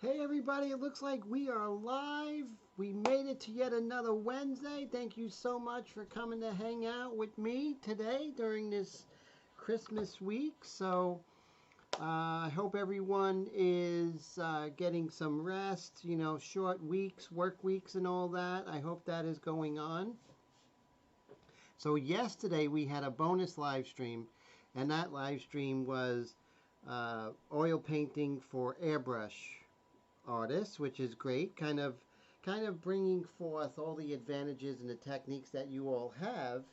Hey everybody, it looks like we are live. We made it to yet another Wednesday. Thank you so much for coming to hang out with me today during this Christmas week. I hope everyone is getting some rest, short weeks, work weeks and all that. I hope that is going on. So yesterday we had a bonus live stream, and that live stream was oil painting for airbrush artists, which is great. Kind of bringing forth all the advantages and the techniques that you all have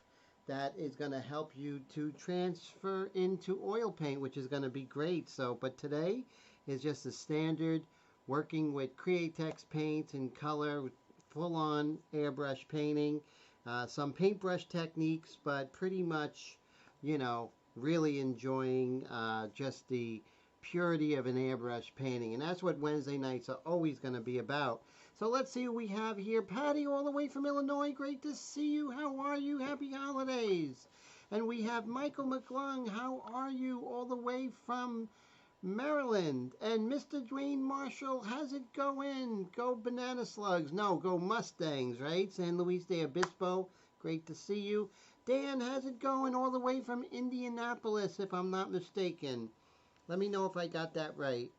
that is going to help you to transfer into oil paint, which is going to be great. But today is just a standard working with Createx paints and color, full-on airbrush painting, some paintbrush techniques, but pretty much, really enjoying just the purity of an airbrush painting. And that's what Wednesday nights are always going to be about. So let's see who we have here. Patty, all the way from Illinois. Great to see you. How are you? Happy holidays. And we have Michael McClung. How are you? All the way from Maryland. And Mr. Dwayne Marshall, how's it going? Go Banana Slugs. No, go Mustangs, right? San Luis de Obispo. Great to see you. Dan, how's it going? All the way from Indianapolis, if I'm not mistaken. Let me know if I got that right.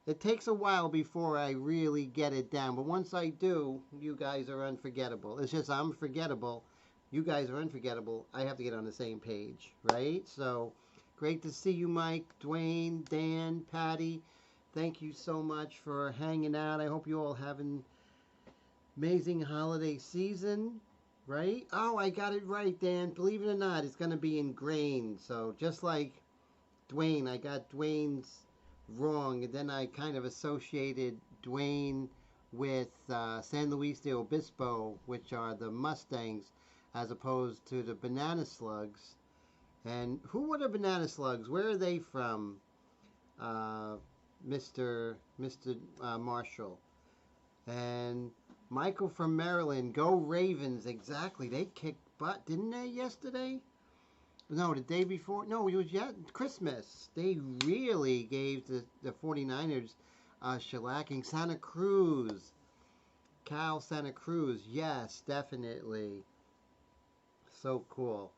It takes a while before I really get it down, but once I do, you guys are unforgettable. It's just I'm forgettable. You guys are unforgettable. I have to get on the same page, right? So, great to see you, Mike, Dwayne, Dan, Patty. Thank you so much for hanging out. I hope you all have an amazing holiday season, right? Oh, I got it right, Dan. Believe it or not, it's going to be ingrained. So, just like Dwayne, I got Dwayne's wrong, and then I kind of associated Dwayne with San Luis de Obispo, which are the Mustangs, as opposed to the Banana Slugs. And who are the Banana Slugs? Where are they from, Mr. Marshall? And Michael from Maryland. Go Ravens! Exactly. They kicked butt, didn't they, yesterday? No, the day before. No, it was yet Christmas. They really gave the 49ers shellacking. Santa Cruz. Cal Santa Cruz. Yes, definitely. So cool.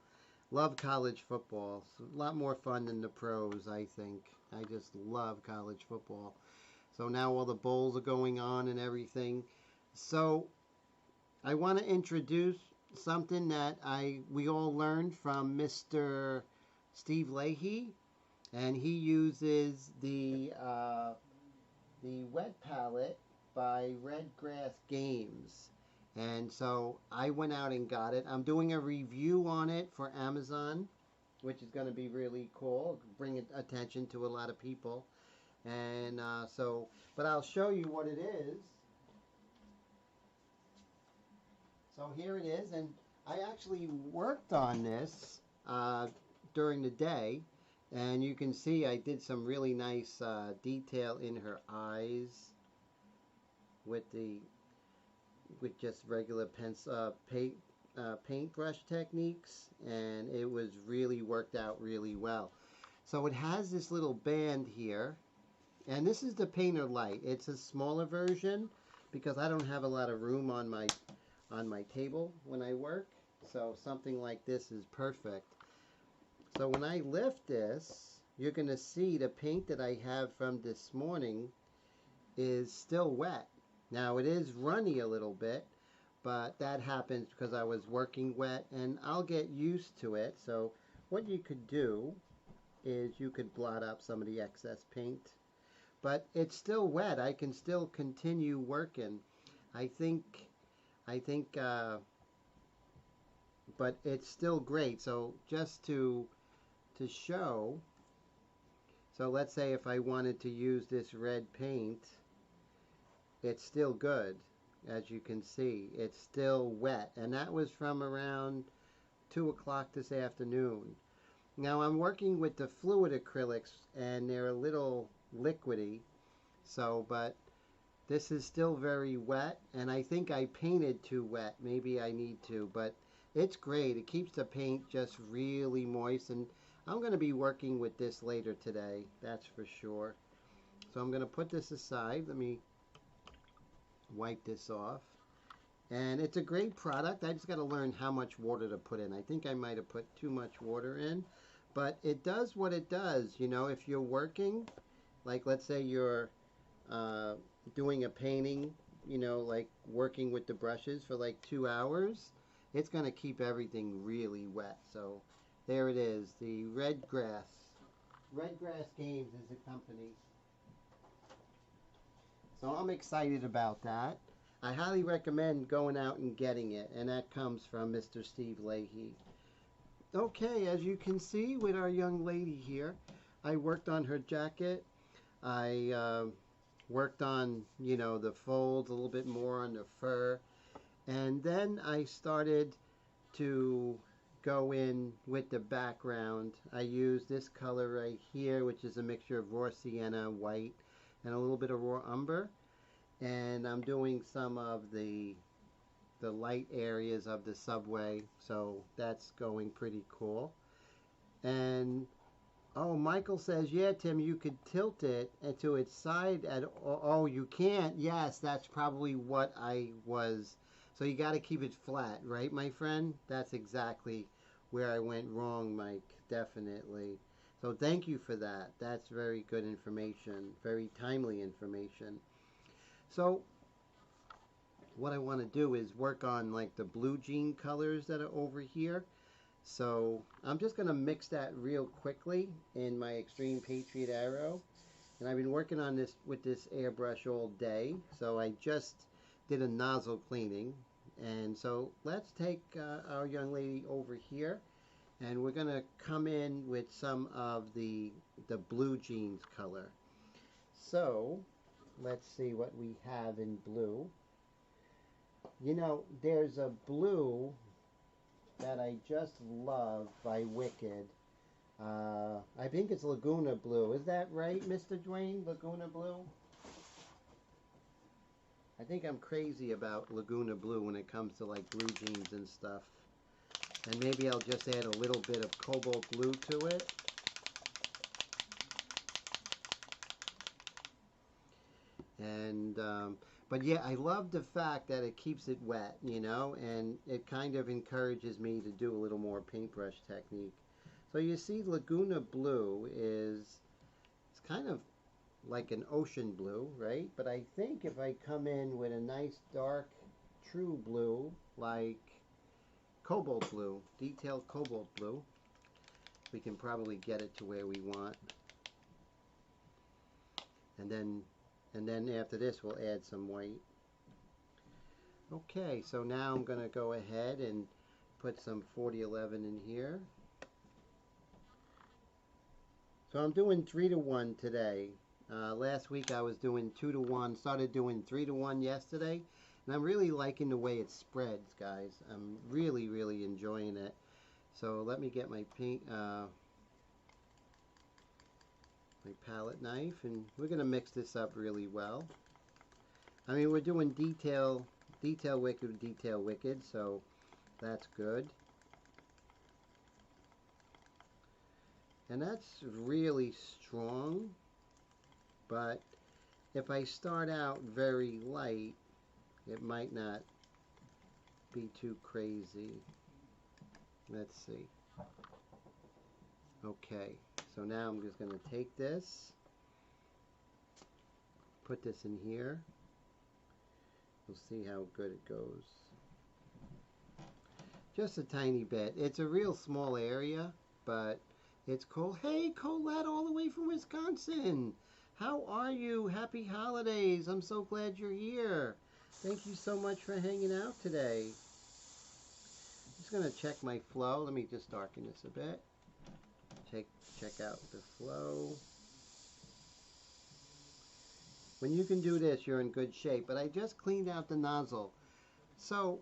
Love college football. It's a lot more fun than the pros, I think. I just love college football. So now all the bowls are going on and everything. So I want to introduce something that we all learned from Mr. Steve Leahy, and he uses the wet palette by Red Grass Games. And so I went out and got it. I'm doing a review on it for Amazon, which is going to be really cool, bring attention to a lot of people. And but I'll show you what it is. So here it is, and I actually worked on this during the day, and you can see I did some really nice detail in her eyes with just regular paintbrush techniques, and it was really worked out really well. So it has this little band here, and this is the Painter Light. It's a smaller version because I don't have a lot of room on my table when I work, so something like this is perfect. So when I lift this, you're going to see the paint that I have from this morning is still wet. Now it is runny a little bit, but that happens because I was working wet, and I'll get used to it. So what you could do is you could blot up some of the excess paint, but it's still wet. I can still continue working. I think but it's still great. So just to show, so let's say if I wanted to use this red paint, it's still good. As you can see, it's still wet, and that was from around 2 o'clock this afternoon. Now I'm working with the fluid acrylics, and they're a little liquidy, but this is still very wet, and I think I painted too wet. Maybe I need to, but it's great. It keeps the paint just really moist, and I'm going to be working with this later today, that's for sure. So I'm going to put this aside. Let me wipe this off. And it's a great product. I just got to learn how much water to put in. I think I might have put too much water in. But it does what it does. You know, if you're working, like let's say you're doing a painting, you know, like working with the brushes for like 2 hours, it's going to keep everything really wet. So there it is, the Red Grass. Red Grass Games is the company. So I'm excited about that. I highly recommend going out and getting it, and that comes from Mr. Steve Leahy. Okay, as you can see with our young lady here, I worked on her jacket. I worked on, you know, the folds a little bit more on the fur. And then I started to go in with the background. I used this color right here, which is a mixture of raw sienna, white, and a little bit of raw umber. And I'm doing some of the light areas of the subway, so that's going pretty cool. And oh, Michael says, yeah, Tim, you could tilt it to its side. Oh, you can't. Yes, that's probably what I was. So you got to keep it flat, right, my friend? That's exactly where I went wrong, Mike. Definitely. So thank you for that. That's very good information. Very timely information. So what I want to do is work on like the blue jean colors that are over here. So I'm just going to mix that real quickly in my Extreme Patriot Aero. And I've been working on this with this airbrush all day. So I just did a nozzle cleaning. And so let's take our young lady over here. And we're going to come in with some of the blue jeans color. So let's see what we have in blue. You know, there's a blue that I just love by Wicked. I think it's Laguna Blue. Is that right, Mr. Dwayne? Laguna Blue? I think I'm crazy about Laguna Blue when it comes to like blue jeans and stuff. And maybe I'll just add a little bit of cobalt blue to it. And but yeah, I love the fact that it keeps it wet, you know, and it kind of encourages me to do a little more paintbrush technique. So you see Laguna Blue it's kind of like an ocean blue, right? But I think if I come in with a nice dark true blue, like cobalt blue, detailed cobalt blue, we can probably get it to where we want. And then after this we'll add some white. Okay, so now I'm going to go ahead and put some 4011 in here. So I'm doing 3-to-1 today. Last week I was doing 2-to-1, started doing 3-to-1 yesterday. And I'm really liking the way it spreads, guys. I'm really, really enjoying it. So let me get my paint, my palette knife, and we're going to mix this up really well. I mean, we're doing detail wicked, so that's good. And that's really strong, but if I start out very light, it might not be too crazy. Let's see. Okay, so now I'm just going to take this, put this in here. We'll see how good it goes. Just a tiny bit. It's a real small area, but it's cool. Hey, Colette, all the way from Wisconsin. How are you? Happy holidays. I'm so glad you're here. Thank you so much for hanging out today. I'm just going to check my flow. Let me just darken this a bit. Check out the flow. When you can do this, you're in good shape. But I just cleaned out the nozzle. So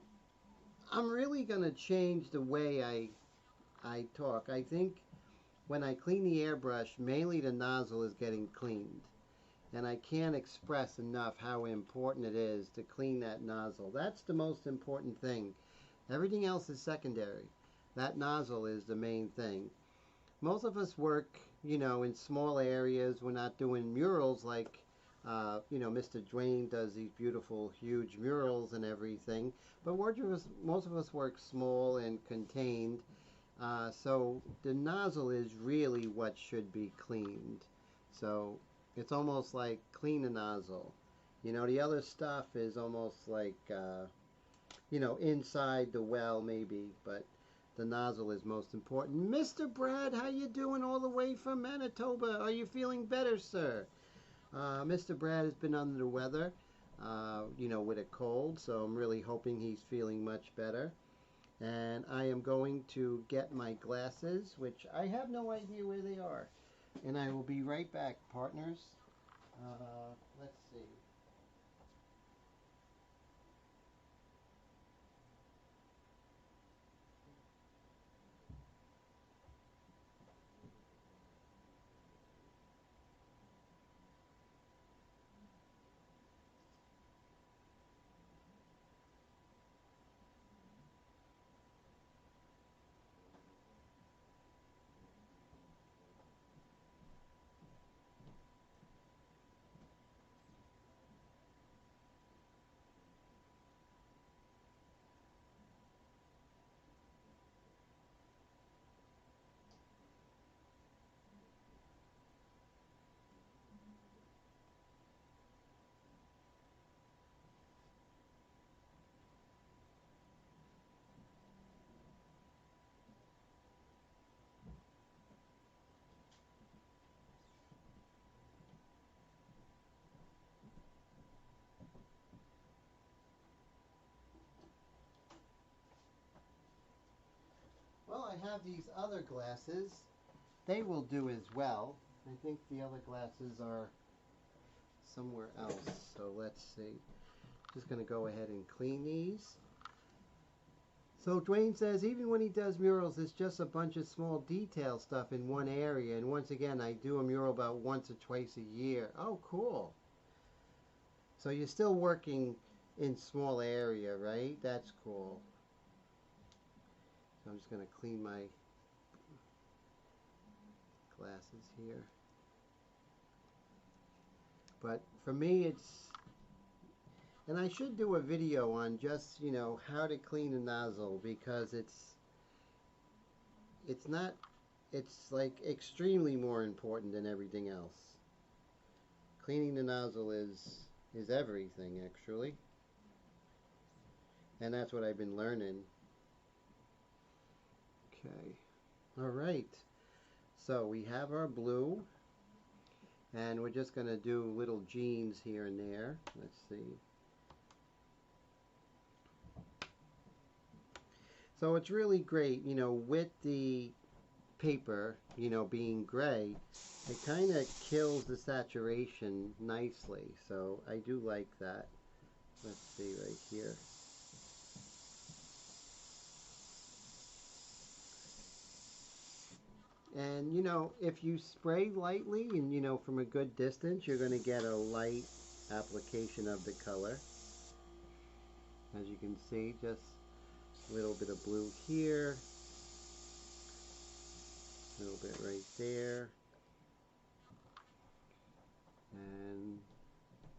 I'm really going to change the way I talk. I think when I clean the airbrush, mainly the nozzle is getting cleaned. And I can't express enough how important it is to clean that nozzle. That's the most important thing. Everything else is secondary. That nozzle is the main thing. Most of us work, you know, in small areas. We're not doing murals like You know, Mr. Dwayne does these beautiful, huge murals and everything, but most of us work small and contained. So the nozzle is really what should be cleaned. So it's almost like clean the nozzle. You know, the other stuff is almost like, you know, inside the well maybe, but the nozzle is most important. Mr. Brad, how you doing all the way from Manitoba? Are you feeling better, sir? Mr. Brad has been under the weather, you know, with a cold, so I'm really hoping he's feeling much better. And I am going to get my glasses, which I have no idea where they are. And I will be right back, partners. Let's see. Well, I have these other glasses. They will do as well. I think the other glasses are somewhere else. So let's see. Just going to go ahead and clean these. So Dwayne says even when he does murals, it's just a bunch of small detail stuff in one area. And once again, I do a mural about once or twice a year. Oh, cool. So you're still working in small area, right? That's cool. So I'm just going to clean my glasses here. But for me, it's, and I should do a video on just, you know, how to clean a nozzle, because it's not, it's like extremely more important than everything else. Cleaning the nozzle is everything, actually. And that's what I've been learning. Okay. All right. So we have our blue, and we're just going to do little jeans here and there. Let's see. So it's really great, you know, with the paper, you know, being gray, it kind of kills the saturation nicely. So I do like that. Let's see right here. And, you know, if you spray lightly and, you know, from a good distance, you're going to get a light application of the color. As you can see, just a little bit of blue here. A little bit right there. And,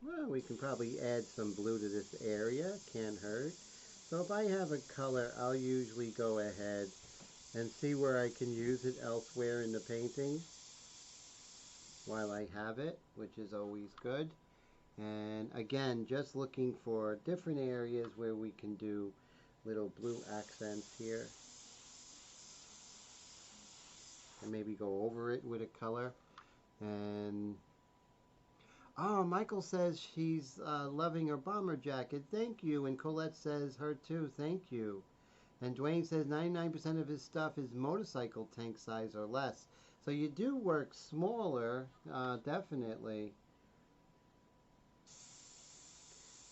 well, we can probably add some blue to this area. Can't hurt. So if I have a color, I'll usually go ahead and see where I can use it elsewhere in the painting while I have it, which is always good. And again, just looking for different areas where we can do little blue accents here. And maybe go over it with a color. And oh, Michael says she's loving her bomber jacket. Thank you. And Colette says her too. Thank you. And Dwayne says 99% of his stuff is motorcycle tank size or less. So you do work smaller, definitely.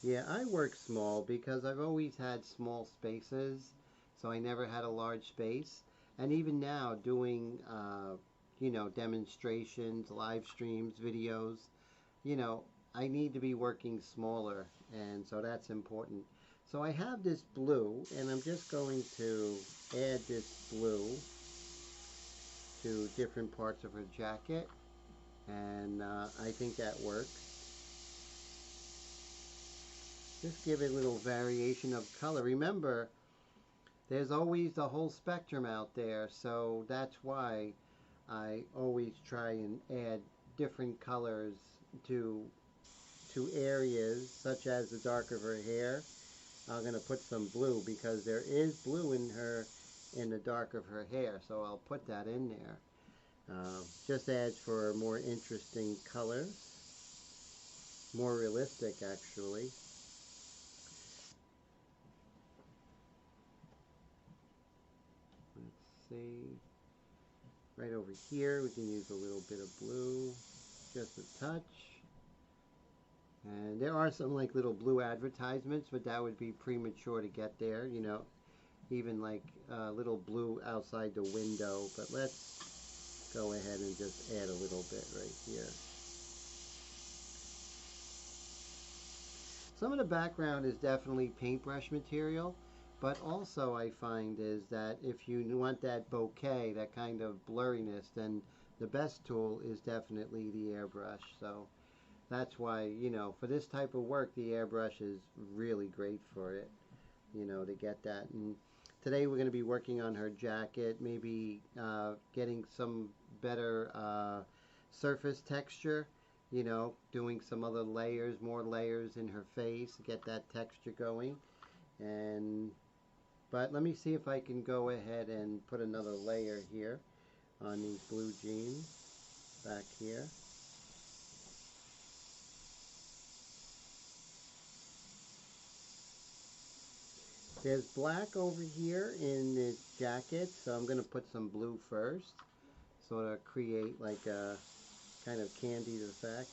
Yeah, I work small because I've always had small spaces. So I never had a large space. And even now doing, you know, demonstrations, live streams, videos, you know, I need to be working smaller. And so that's important. So I have this blue, and I'm just going to add this blue to different parts of her jacket, and I think that works. Just give it a little variation of color. Remember, there's always the whole spectrum out there, so that's why I always try and add different colors to areas, such as the dark of her hair. I'm going to put some blue because there is blue in the dark of her hair, so I'll put that in there. Just adds for more interesting colors, more realistic actually. Let's see, right over here we can use a little bit of blue, just a touch. And there are some like little blue advertisements, but that would be premature to get there, you know, even like little blue outside the window. But let's go ahead and just add a little bit right here. Some of the background is definitely paintbrush material, but also I find is that if you want that bokeh, that kind of blurriness, then the best tool is definitely the airbrush. So that's why, you know, for this type of work, the airbrush is really great for it, you know, to get that. And today we're going to be working on her jacket, maybe getting some better surface texture, you know, doing some other layers, more layers in her face, get that texture going. But let me see if I can go ahead and put another layer here on these blue jeans back here. There's black over here in this jacket, so I'm going to put some blue first, sort of create like a kind of candied effect.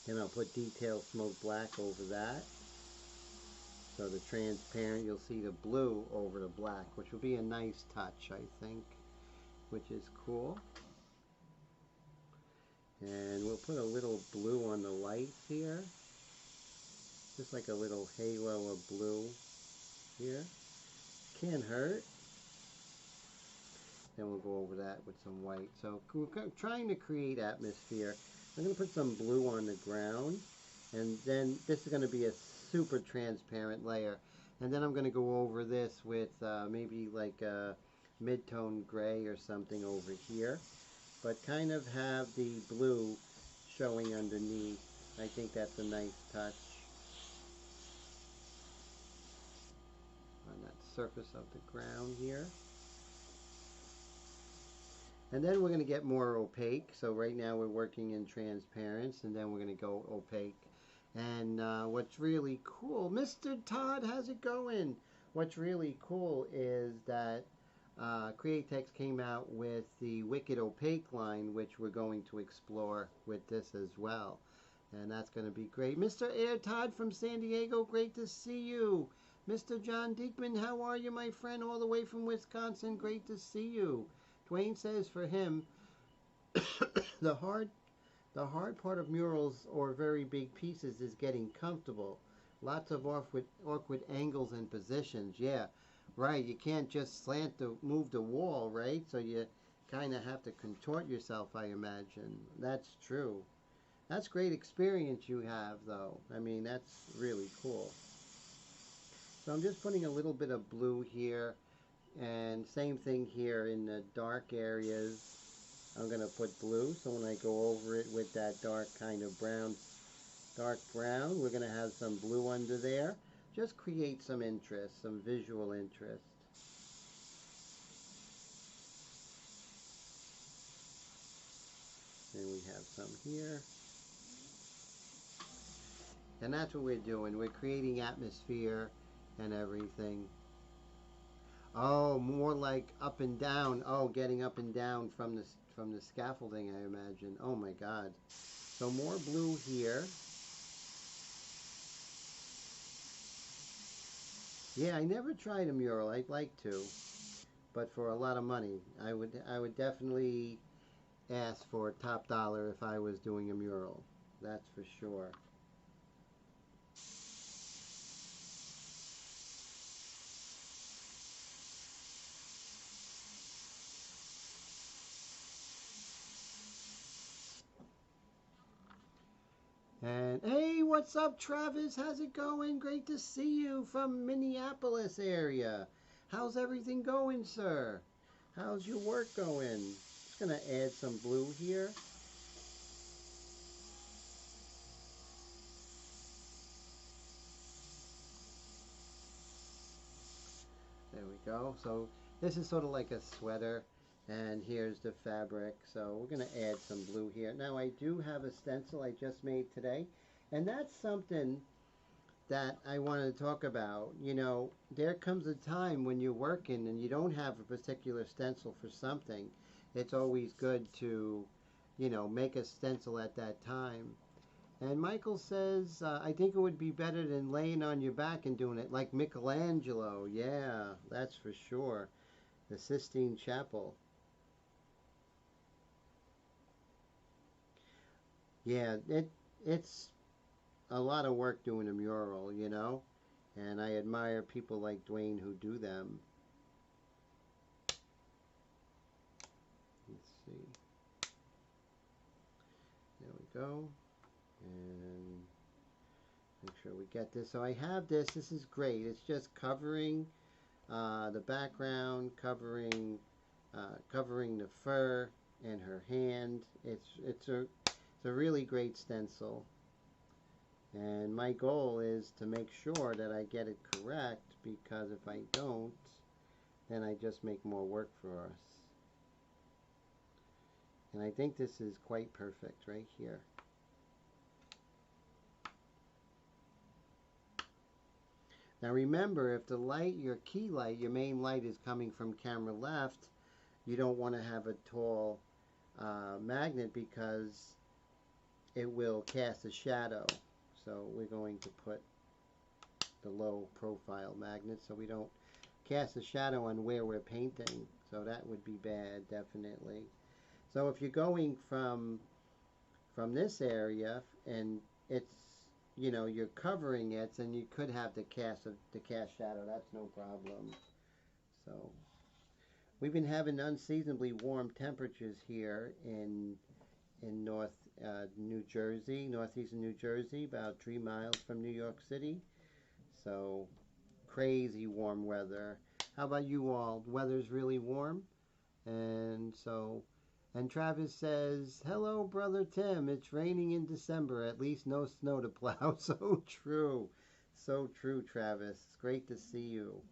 Then I'll put detailed smoked black over that. So the transparent, you'll see the blue over the black, which will be a nice touch, I think, which is cool. And we'll put a little blue on the lights here. Just like a little halo of blue here. Can't hurt. Then we'll go over that with some white. So we're trying to create atmosphere. I'm going to put some blue on the ground. And then this is going to be a super transparent layer. And then I'm going to go over this with maybe like a mid-tone gray or something over here. But kind of have the blue showing underneath. I think that's a nice touch. On that surface of the ground here. And then we're going to get more opaque. So right now we're working in transparency, and then we're going to go opaque. And what's really cool, Mr. Todd, how's it going? What's really cool is that Createx came out with the Wicked Opaque line, which we're going to explore with this as well. And that's going to be great. Mr. Air Todd from San Diego, great to see you. Mr. John Diekman, how are you, my friend, all the way from Wisconsin? Great to see you. Dwayne says for him, the hard part of murals or very big pieces is getting comfortable. Lots of awkward angles and positions. Yeah, right. You can't just move the wall, right? So you kind of have to contort yourself, I imagine. That's true. That's great experience you have, though. I mean, that's really cool. So I'm just putting a little bit of blue here, and same thing here in the dark areas. I'm going to put blue, so when I go over it with that dark kind of brown, dark brown, we're going to have some blue under there. Just create some interest, some visual interest. And we have some here. And that's what we're doing. We're creating atmosphere and everything. Oh, more like up and down. Oh, getting up and down from the scaffolding, I imagine. Oh my God. So more blue here. Yeah, I never tried a mural. I'd like to, but for a lot of money. I would definitely ask for top dollar if I was doing a mural. That's for sure. And hey, what's up, Travis? How's it going? Great to see you from Minneapolis area. How's everything going, sir? How's your work going? Just gonna add some blue here. There we go. So this is sort of like a sweater, and here's the fabric. So we're going to add some blue here. Now I do have a stencil I just made today, and that's something that I wanted to talk about. You know, there comes a time when you're working and you don't have a particular stencil for something. It's always good to, you know, make a stencil at that time. And Michael says, I think it would be better than laying on your back and doing it like Michelangelo. Yeah, that's for sure. The Sistine Chapel. Yeah, it's a lot of work doing a mural, you know? And I admire people like Dwayne who do them. Let's see. There we go. And make sure we get this. So I have this. This is great. It's just covering the background, covering the fur and her hand. It's a really great stencil. And my goal is to make sure that I get it correct, because if I don't, then I just make more work for us. And I think this is quite perfect right here. Now remember, if the light, your key light, your main light is coming from camera left, you don't want to have a tall magnet because it will cast a shadow. So we're going to put the low profile magnet so we don't cast a shadow on where we're painting. So that would be bad, definitely. So if you're going from this area and it's, you know, you're covering it, and you could have the cast shadow. That's no problem. So we've been having unseasonably warm temperatures here in New Jersey, northeastern New Jersey, about 3 miles from New York City. So crazy warm weather. How about you all? The weather's really warm, and so. And Travis says, hello, Brother Tim. It's raining in December. At least no snow to plow. So true. So true, Travis. It's great to see you.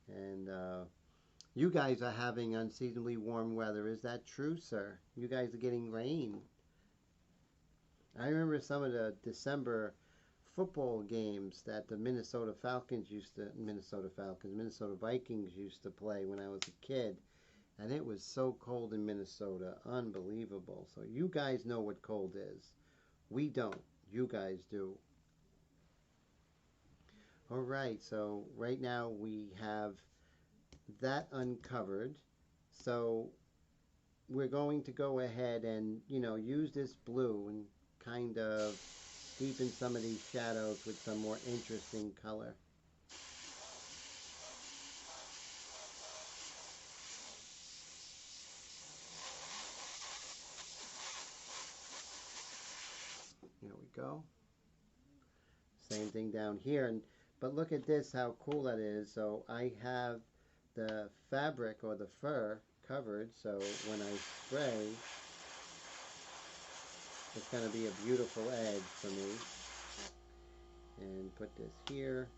And you guys are having unseasonably warm weather. Is that true, sir? You guys are getting rain. I remember some of the December football games that the Minnesota Vikings used to play when I was a kid. And it was so cold in Minnesota. Unbelievable. So you guys know what cold is. We don't. You guys do. All right. So right now we have that uncovered. So we're going to go ahead and, you know, use this blue and kind of deepen some of these shadows with some more interesting color. There we go. Same thing down here. But look at this, how cool that is. So I have the fabric or the fur covered, so when I spray, it's going to be a beautiful edge for me. And put this here.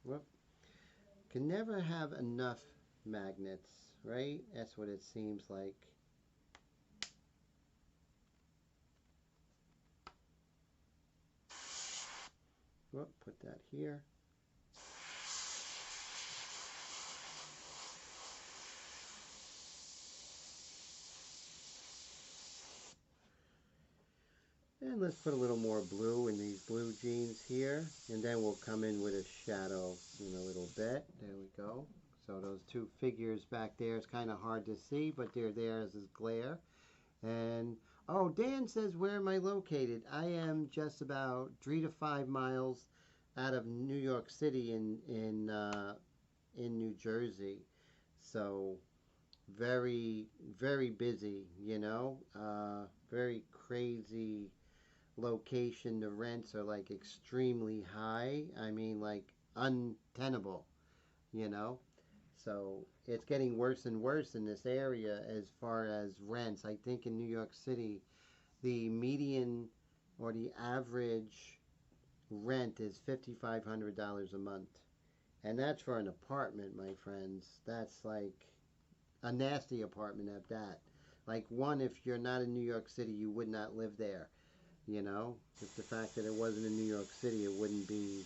Whoop. Can never have enough magnets, right? That's what it seems like. Whoop, put that here. And let's put a little more blue in these blue jeans here. And then we'll come in with a shadow in a little bit. There we go. So those two figures back there is kind of hard to see, but they're there as this glare. And, oh, Dan says, where am I located? I am just about 3 to 5 miles out of New York City in in New Jersey. So very, very busy, you know. Very crazy location. The rents are like extremely high. I mean, like untenable, you know. So it's getting worse and worse in this area as far as rents. I think in New York City, the median or the average rent is $5,500 a month. And that's for an apartment, my friends. That's like a nasty apartment at that. Like one, if you're not in New York City, you would not live there. You know, just the fact that it wasn't in New York City, it wouldn't be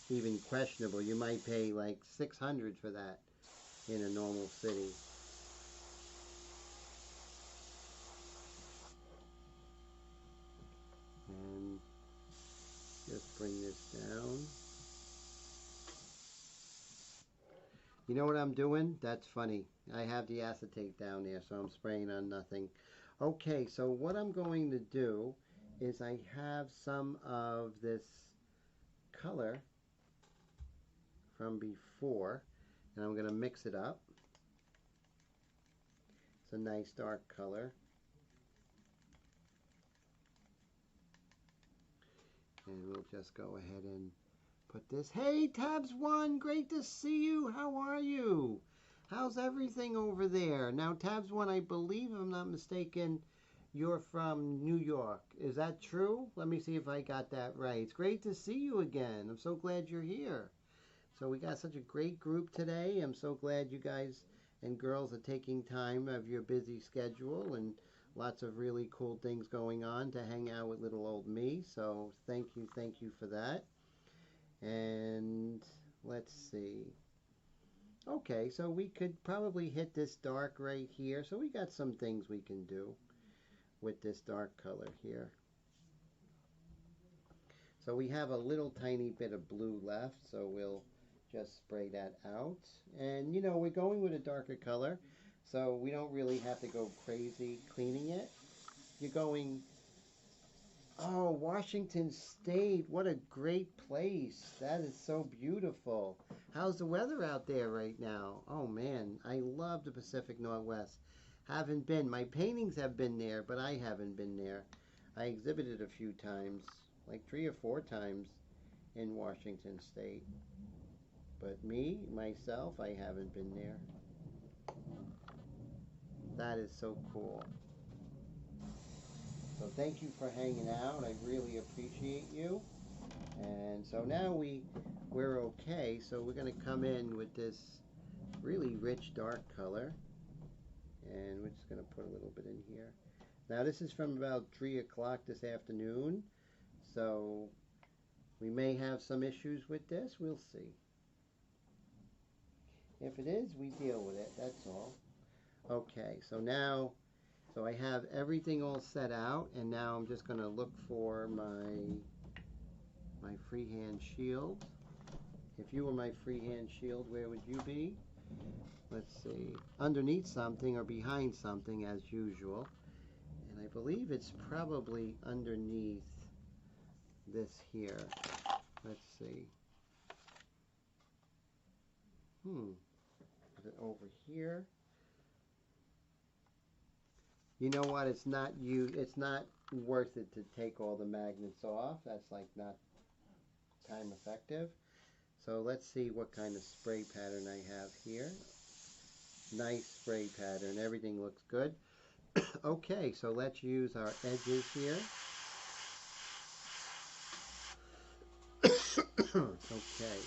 even questionable. You might pay like 600 for that in a normal city. And just bring this down. You know what I'm doing? That's funny. I have the acetate down there, so I'm spraying on nothing. Okay, so what I'm going to do is I have some of this color from before, and I'm going to mix it up. It's a nice dark color. And we'll just go ahead and put this. Hey, Tabs One, great to see you. How are you? How's everything over there? Now, Tabs One, I believe, if I'm not mistaken, you're from New York. Is that true? Let me see if I got that right. It's great to see you again. I'm so glad you're here. So we got such a great group today. I'm so glad you guys and girls are taking time of your busy schedule and lots of really cool things going on to hang out with little old me. So thank you for that. And let's see. Okay, so we could probably hit this dark right here. So we got some things we can do with this dark color here. So we have a little tiny bit of blue left, so we'll just spray that out. And you know, we're going with a darker color, so we don't really have to go crazy cleaning it. You're going, oh, Washington State, what a great place. That is so beautiful. How's the weather out there right now? Oh man, I love the Pacific Northwest. Haven't been. My paintings have been there, but I haven't been there. I exhibited a few times, like 3 or 4 times in Washington State. But me, myself, I haven't been there. That is so cool. So thank you for hanging out. I really appreciate you. And so now we're okay. So we're going to come in with this really rich dark color. And we're just going to put a little bit in here. Now this is from about 3 o'clock this afternoon. So we may have some issues with this. We'll see. If it is, we deal with it. That's all. Okay, so now, so I have everything all set out, and now I'm just going to look for my freehand shield. If you were my freehand shield, where would you be? Let's see, underneath something or behind something as usual. And I believe it's probably underneath this here. Let's see. Is it over here? You know what? It's not worth it to take all the magnets off. That's like not time effective. So let's see what kind of spray pattern I have here. Nice spray pattern. Everything looks good. Okay, so let's use our edges here. Okay.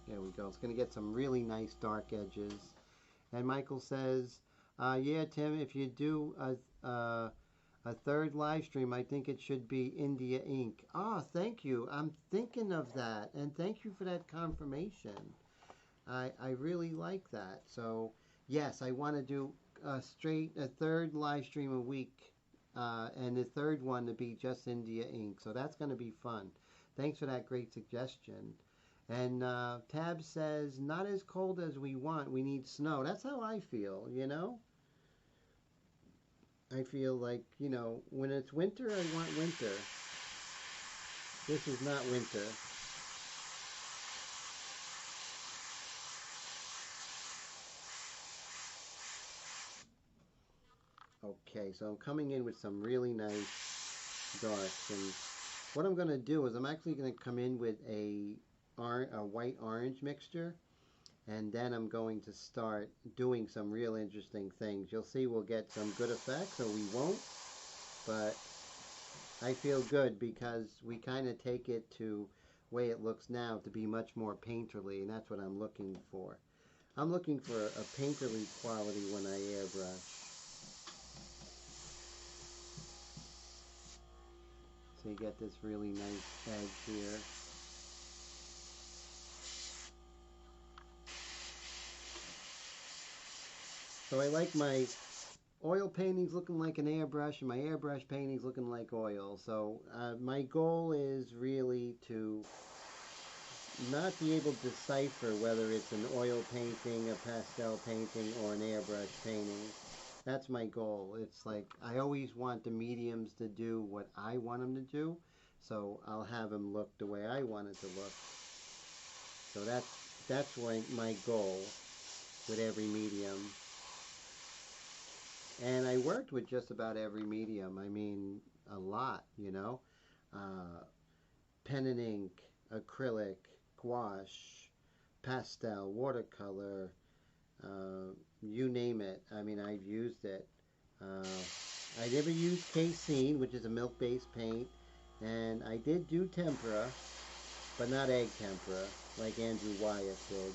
There we go. It's going to get some really nice dark edges. And Michael says, yeah, Tim, if you do a third live stream, I think it should be India ink. Ah, thank you. I'm thinking of that. And thank you for that confirmation. I really like that. So, yes, I want to do a third live stream a week. And the third one to be just India ink. So that's going to be fun. Thanks for that great suggestion. And Tab says, not as cold as we want. We need snow. That's how I feel, you know. I feel like, you know, when it's winter, I want winter. This is not winter. Okay, so I'm coming in with some really nice darks, and what I'm going to do is I'm actually going to come in with a white-orange mixture, and then I'm going to start doing some real interesting things. You'll see we'll get some good effects, or we won't, but I feel good because we kind of take it to the way it looks now to be much more painterly, and that's what I'm looking for. I'm looking for a painterly quality when I airbrush. So you get this really nice edge here. So I like my oil paintings looking like an airbrush and my airbrush paintings looking like oil. So my goal is really to not be able to decipher whether it's an oil painting, a pastel painting, or an airbrush painting. That's my goal. It's like I always want the mediums to do what I want them to do, so I'll have them look the way I want it to look. So that's my goal with every medium. And I worked with just about every medium. I mean, a lot, you know. Pen and ink, acrylic, gouache, pastel, watercolor, you name it. I mean, I've used it. I never used casein, which is a milk-based paint, and I did do tempera, but not egg tempera, like Andrew Wyeth did.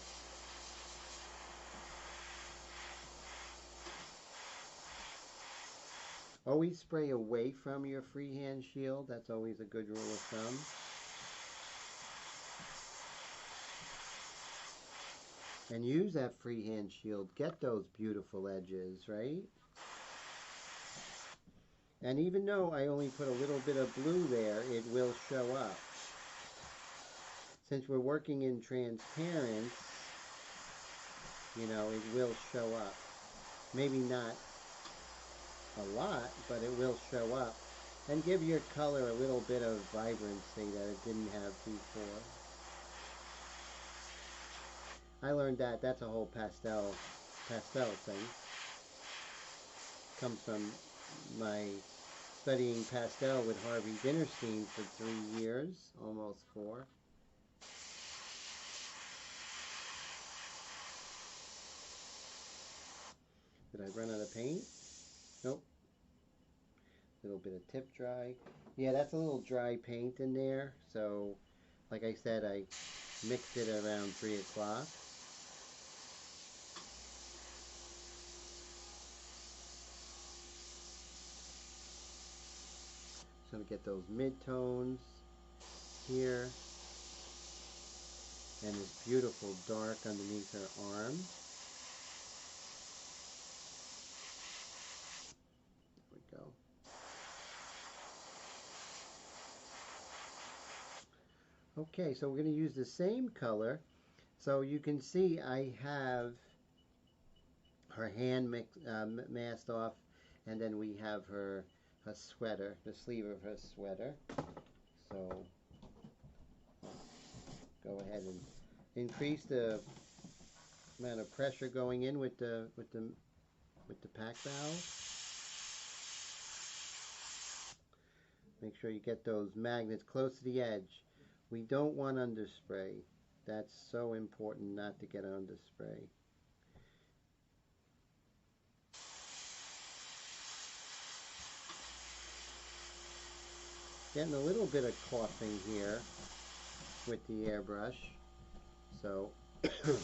Always spray away from your freehand shield. That's always a good rule of thumb. And use that freehand shield. Get those beautiful edges, right? And even though I only put a little bit of blue there, it will show up. Since we're working in transparent, you know, it will show up. Maybe not a lot, but it will show up. And give your color a little bit of vibrancy that it didn't have before. I learned that. That's a whole pastel thing. Comes from my studying pastel with Harvey Dinnerstein for 3 years, almost 4. Did I run out of paint? Nope. A little bit of tip dry. Yeah, that's a little dry paint in there. So, like I said, I mixed it around 3 o'clock. So I'm going to get those mid-tones here. And this beautiful dark underneath her arm. There we go. Okay, so we're going to use the same color. So you can see I have her hand masked off, and then we have her sweater, the sleeve of her sweater. So go ahead and increase the amount of pressure going in with the pack valve. Make sure you get those magnets close to the edge. We don't want underspray. That's so important not to get underspray. Getting a little bit of coughing here with the airbrush. So, okay.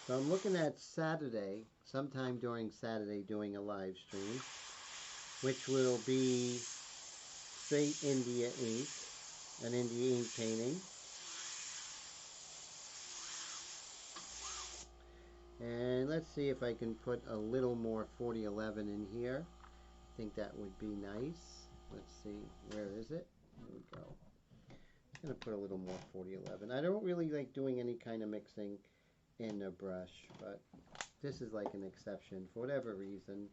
So I'm looking at Saturday, sometime during Saturday, doing a live stream, which will be straight India ink, an India ink painting. And let's see if I can put a little more 4011 in here. I think that would be nice. Let's see, where is it? Here we go. going to put a little more 4011. I don't really like doing any kind of mixing in the brush, but this is like an exception for whatever reason.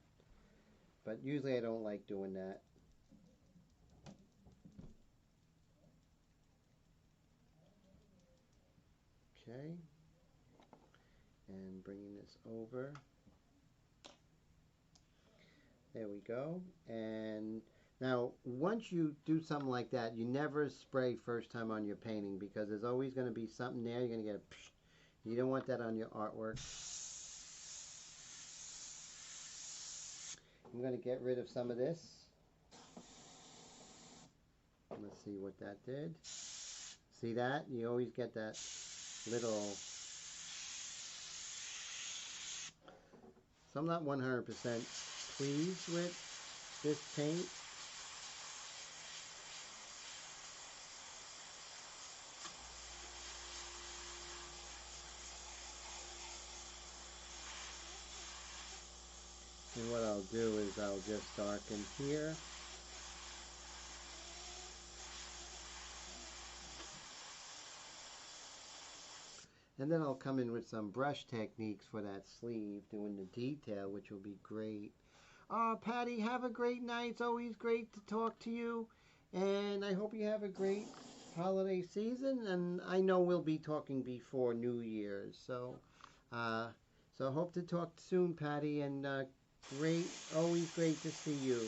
But usually I don't like doing that. Okay. And bringing this over. There we go. And now, once you do something like that, you never spray first time on your painting because there's always going to be something there. You're going to get a psh. You don't want that on your artwork. I'm going to get rid of some of this. Let's see what that did. See that? You always get that little... So I'm not 100% pleased with this paint. And what I'll do is I'll just darken here. And then I'll come in with some brush techniques for that sleeve, doing the detail, which will be great. Patty, have a great night. It's always great to talk to you. And I hope you have a great holiday season. And I know we'll be talking before New Year's. So hope to talk soon, Patty. And always great to see you.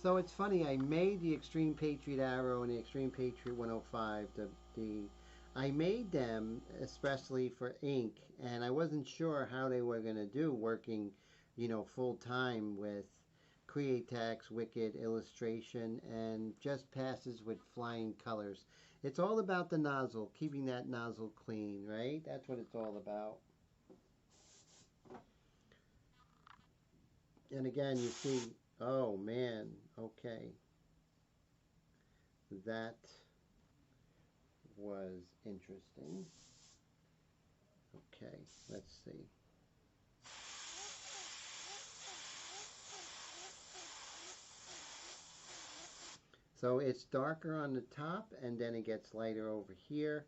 So it's funny, I made the Extreme Patriot Arrow and the Extreme Patriot 105. I made them especially for ink, and I wasn't sure how they were going to do working, full time with Createx, Wicked, Illustration, and just passes with flying colors. It's all about the nozzle, keeping that nozzle clean, right? That's what it's all about. And again, you see, oh man, okay. That was interesting. Okay, let's see. So it's darker on the top, and then it gets lighter over here,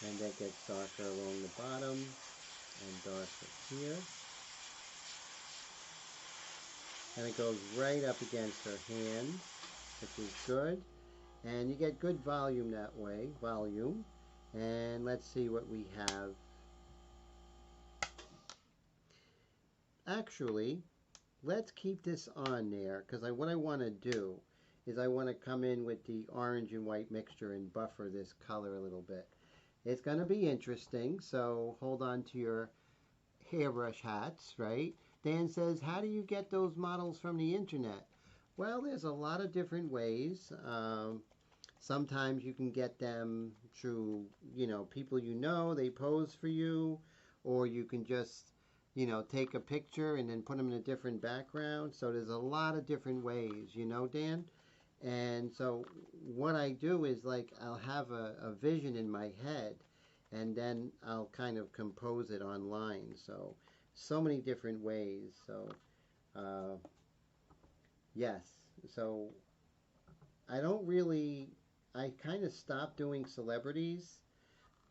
and then gets darker along the bottom, and darker here. And it goes right up against her hand, which is good. And you get good volume that way, And let's see what we have. Actually, let's keep this on there, because what I want to do is I want to come in with the orange and white mixture and buffer this color a little bit. It's going to be interesting, so hold on to your hairbrush hats, right? Dan says, how do you get those models from the internet? Well, there's a lot of different ways. Sometimes you can get them through, people they pose for you, or you can just, take a picture and then put them in a different background. So there's a lot of different ways, Dan? And so what I do is I'll have a vision in my head, and then I'll kind of compose it online. So many different ways. So yes, so I kind of stopped doing celebrities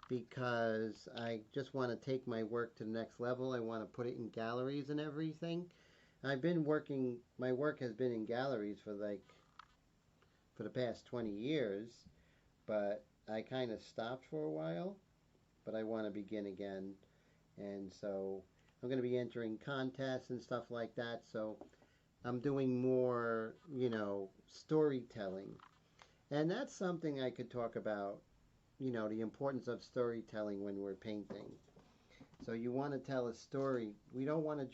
because I just want to take my work to the next level. I want to put it in galleries and everything. My work has been in galleries for the past 20 years, but I kind of stopped for a while, but I want to begin again. And so I'm going to be entering contests and stuff like that. So I'm doing more, storytelling. And that's something I could talk about, the importance of storytelling when we're painting. So you want to tell a story. I don't want to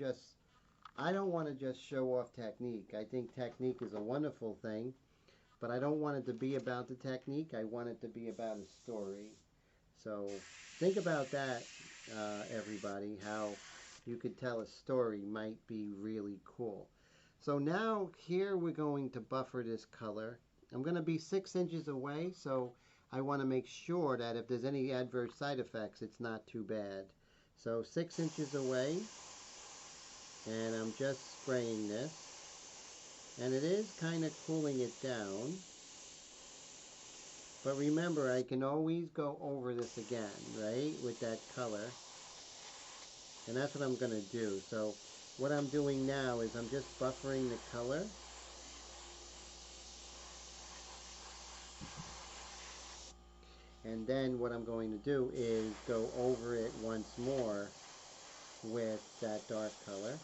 just show off technique. I think technique is a wonderful thing, but I don't want it to be about the technique. I want it to be about a story. So think about that, everybody, how you could tell a story might be really cool. So now here we're going to buffer this color. I'm going to be 6 inches away, so I want to make sure that if there's any adverse side effects, it's not too bad. So 6 inches away, and I'm just spraying this. And it is kind of cooling it down. But remember, I can always go over this again, right, with that color. And that's what I'm going to do. So what I'm doing now is I'm just buffering the color. And then what I'm going to do is go over it once more with that dark color.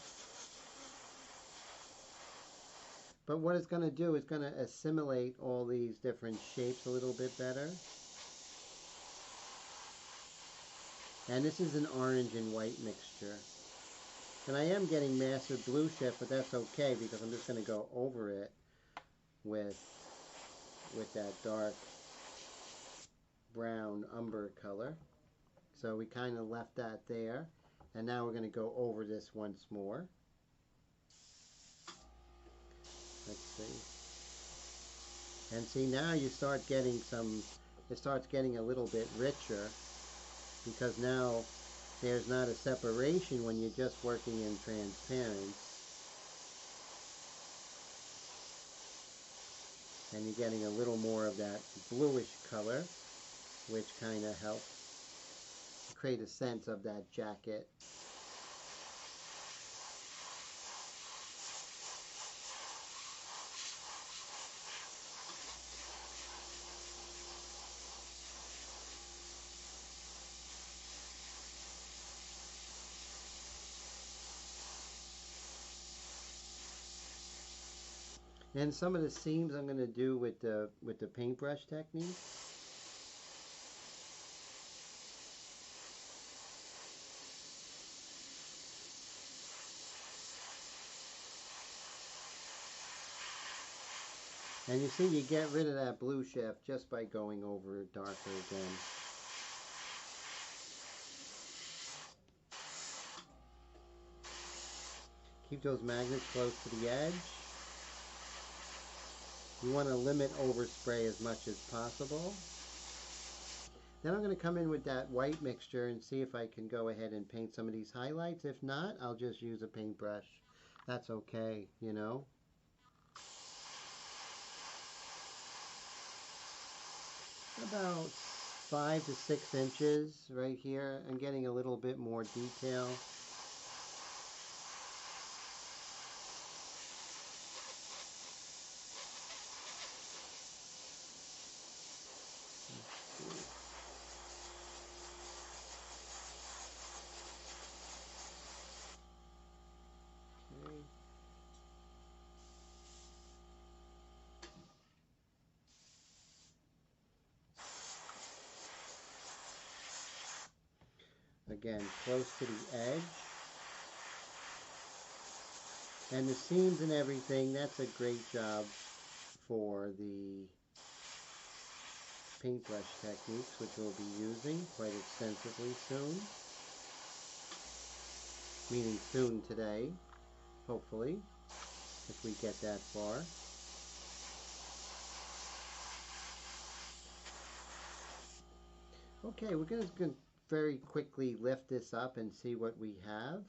But what it's going to do is going to assimilate all these different shapes a little bit better. And this is an orange and white mixture. And I am getting massive blue shift, but that's okay because I'm just going to go over it with that dark brown umber color. So we kind of left that there. And now we're going to go over this once more. Let's see. And see, now you start getting it starts getting a little bit richer because now there's not a separation when you're just working in transparent. And you're getting a little more of that bluish color, which kind of helps create a sense of that jacket. And some of the seams I'm going to do with the paintbrush technique. And you see, you get rid of that blue shift just by going over it darker again. Keep those magnets close to the edge. You want to limit overspray as much as possible. Then I'm going to come in with that white mixture and see if I can go ahead and paint some of these highlights. If not, I'll just use a paintbrush. That's okay, you know. About 5 to 6 inches right here. I'm getting a little bit more detail. Again, close to the edge. And the seams and everything, that's a great job for the paintbrush techniques, which we'll be using quite extensively soon. Meaning soon today, hopefully, if we get that far. Okay, we're going to very quickly lift this up and see what we have.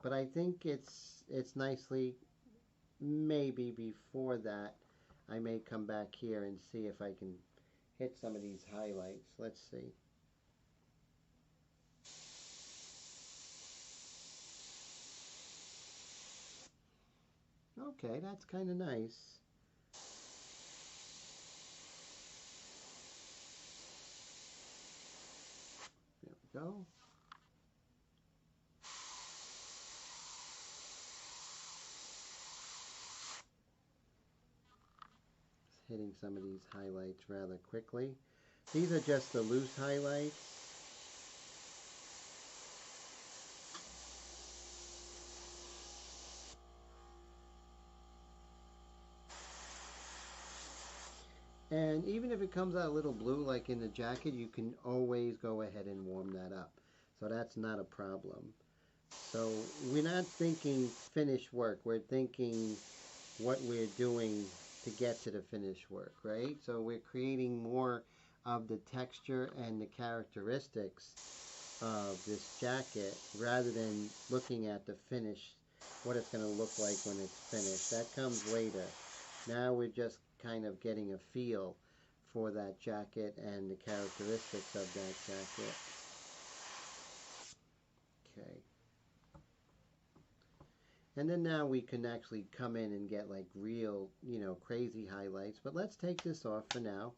But I think it's nicely, maybe before that, I may come back here and see if I can hit some of these highlights. Let's see. Okay, that's kind of nice. There we go. Hitting some of these highlights rather quickly. These are just the loose highlights. And even if it comes out a little blue like in the jacket, you can always go ahead and warm that up. So that's not a problem. So we're not thinking finished work. We're thinking what we're doing to get to the finished work, right? So we're creating more of the texture and the characteristics of this jacket rather than looking at the finish, what it's going to look like when it's finished. That comes later. Now we're just kind of getting a feel for that jacket and the characteristics of that jacket. Okay. And then now we can actually come in and get like real, you know, crazy highlights. But let's take this off for now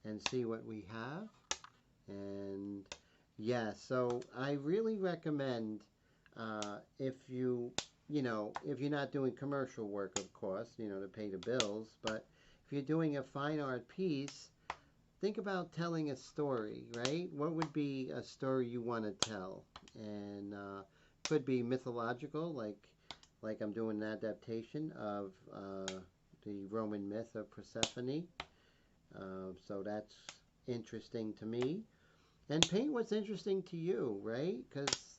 and see what we have. And yeah, so I really recommend if you know, if you're not doing commercial work, of course, you know, to pay the bills, but if you're doing a fine art piece, think about telling a story, right? What would be a story you want to tell? And could be mythological, like I'm doing an adaptation of the Roman myth of Persephone. So that's interesting to me. And paint what's interesting to you, right? Because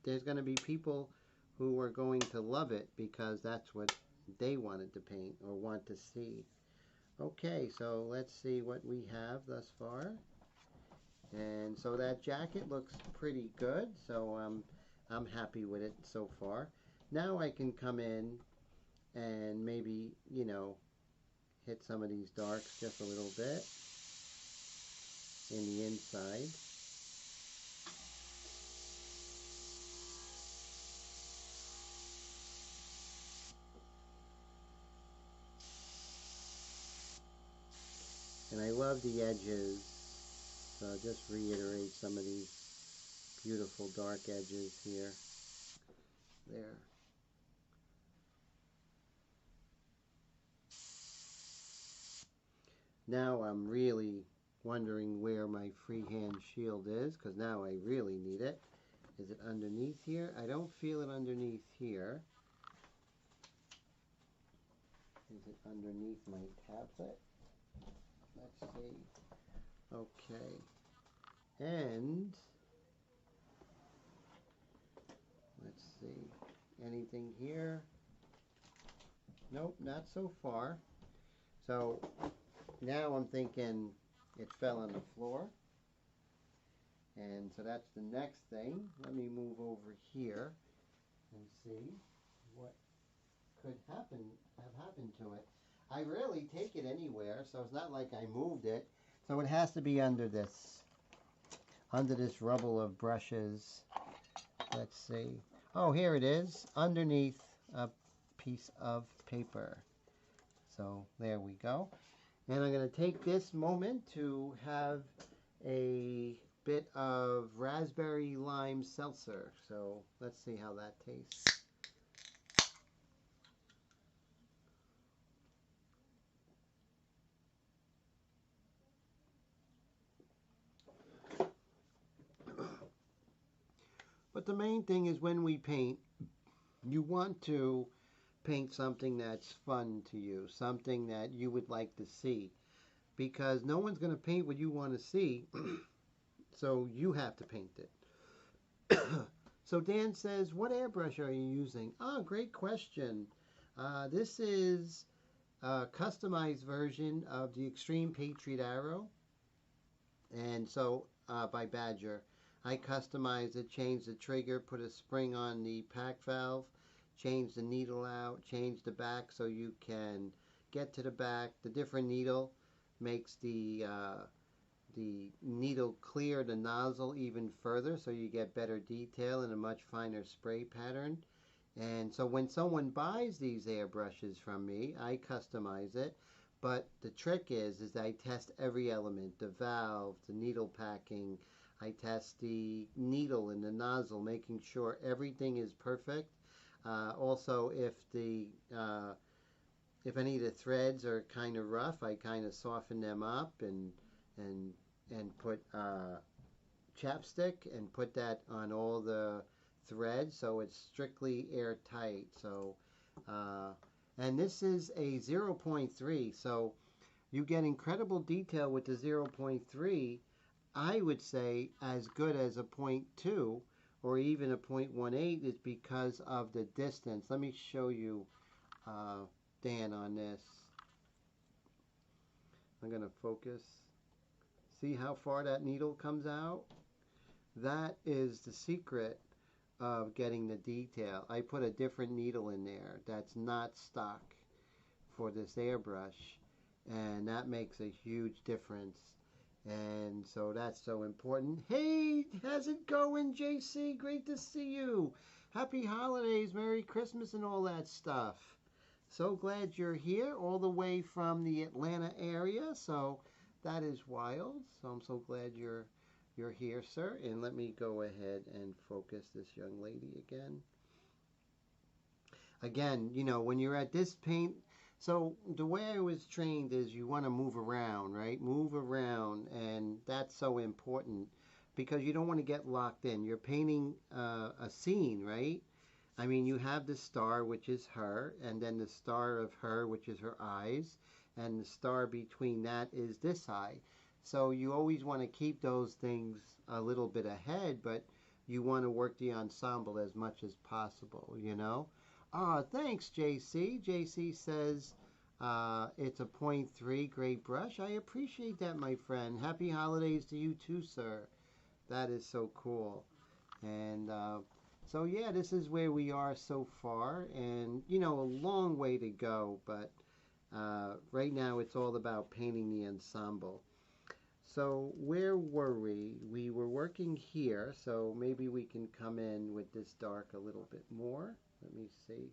there's going to be people who are going to love it because that's what they wanted to paint or want to see. Okay, so let's see what we have thus far. And so that jacket looks pretty good, so I'm happy with it so far. Now I can come in and maybe, you know, hit some of these darks just a little bit in the inside. And I love the edges, so I'll just reiterate some of these beautiful dark edges here. There. Now I'm really wondering where my freehand shield is, because now I really need it. Is it underneath here? I don't feel it underneath here. Is it underneath my tablet? Let's see. Okay. And let's see. Anything here? Nope, not so far. So now I'm thinking it fell on the floor. And so that's the next thing. Let me move over here and see what could have happened to it. I rarely take it anywhere, so it's not like I moved it. So it has to be under this rubble of brushes. Let's see. Oh, here it is, underneath a piece of paper. So there we go. And I'm going to take this moment to have a bit of raspberry lime seltzer. So let's see how that tastes. But the main thing is when we paint, you want to paint something that's fun to you, something that you would like to see, because no one's going to paint what you want to see, so you have to paint it. So Dan says, what airbrush are you using? Oh, great question. This is a customized version of the Extreme Patriot Arrow, and so by Badger. I customized it, changed the trigger, put a spring on the pack valve, changed the needle out, changed the back so you can get to the back. The different needle makes the needle clear the nozzle even further, so you get better detail and a much finer spray pattern. And so when someone buys these airbrushes from me, I customize it. But the trick is I test every element, the valve, the needle packing. I test the needle and the nozzle, making sure everything is perfect. Also, if any of the threads are kind of rough, I kind of soften them up and put chapstick and put that on all the threads so it's strictly airtight. So and this is a 0.3, so you get incredible detail with the 0.3. I would say as good as a 0.2 or even a 0.18 is because of the distance. Let me show you Dan on this. I'm going to focus. See how far that needle comes out? That is the secret of getting the detail. I put a different needle in there that's not stock for this airbrush, and that makes a huge difference. And so that's so important. Hey, how's it going, JC? Great to see you. Happy holidays, Merry Christmas, and all that stuff. So glad you're here, all the way from the Atlanta area. So that is wild. So I'm so glad you're here, sir. And let me go ahead and focus this young lady again. Again, you know, when you're at this paint, so the way I was trained is you want to move around, right? Move around, and that's so important because you don't want to get locked in. You're painting a scene, right? I mean, you have the star, which is her, and then the star of her, which is her eyes, and the star between that is this eye. So you always want to keep those things a little bit ahead, but you want to work the ensemble as much as possible, you know? Ah, thanks, JC. JC says it's a 0.3 great brush. I appreciate that, my friend. Happy holidays to you too, sir. That is so cool. And so, yeah, this is where we are so far. And, you know, a long way to go. But right now it's all about painting the ensemble. So where were we? We were working here. So maybe we can come in with this dark a little bit more. Let me see.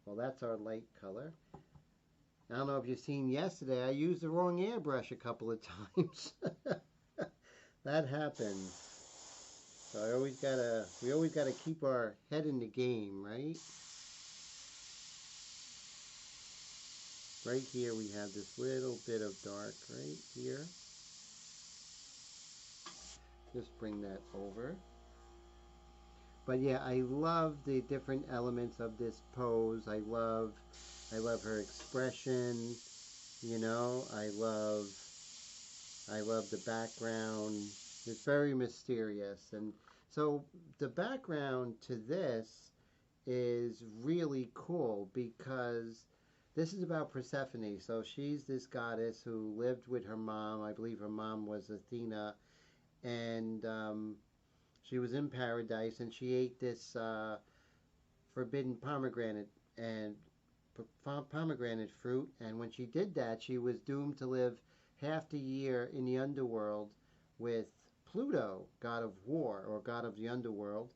Well, that's our light color. I don't know if you've seen yesterday, I used the wrong airbrush a couple of times. That happens. So we always gotta keep our head in the game, right? Right here we have this little bit of dark right here. Just bring that over. But yeah, I love the different elements of this pose. I love her expression. You know, I love the background. It's very mysterious. And so the background to this is really cool because this is about Persephone. So she's this goddess who lived with her mom. I believe her mom was Athena. And she was in paradise, and she ate this forbidden pomegranate fruit. And when she did that, she was doomed to live half the year in the underworld with Pluto, god of war or god of the underworld,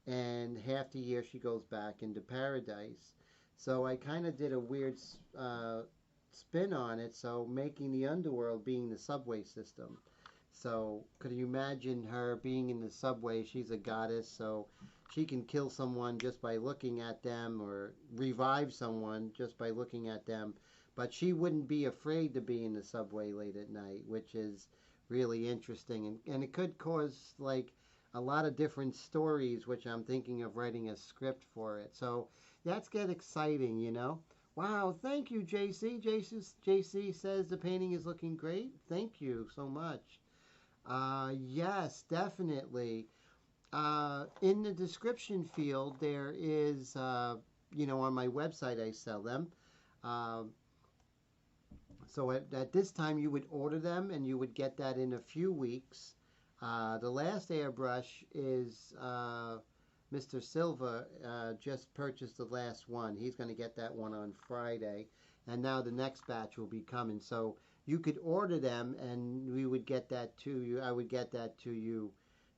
and half the year she goes back into paradise. So I kind of did a weird spin on it, so making the underworld being the subway system. So could you imagine her being in the subway? She's a goddess, so she can kill someone just by looking at them or revive someone just by looking at them. But she wouldn't be afraid to be in the subway late at night, which is really interesting. And it could cause like a lot of different stories, which I'm thinking of writing a script for it. So that's get exciting, you know. Wow, thank you, JC. JC says the painting is looking great. Thank you so much. Yes, definitely. In the description field, there is, you know, on my website I sell them. Uh, so at this time you would order them and you would get that in a few weeks. The last airbrush is Mr. Silva just purchased the last one. He's going to get that one on Friday. And now the next batch will be coming. So you could order them and we would get that to you. I would get that to you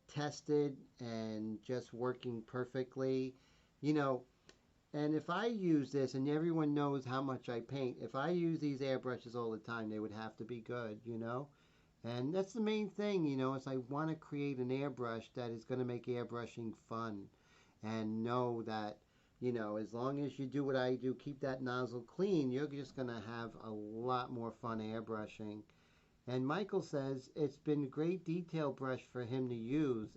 tested and just working perfectly. You know, and if I use this, and everyone knows how much I paint, if I use these airbrushes all the time, they would have to be good, you know. And that's the main thing, you know, is I want to create an airbrush that is going to make airbrushing fun. And know that, you know, as long as you do what I do, keep that nozzle clean, you're just going to have a lot more fun airbrushing. And Michael says it's been a great detail brush for him to use.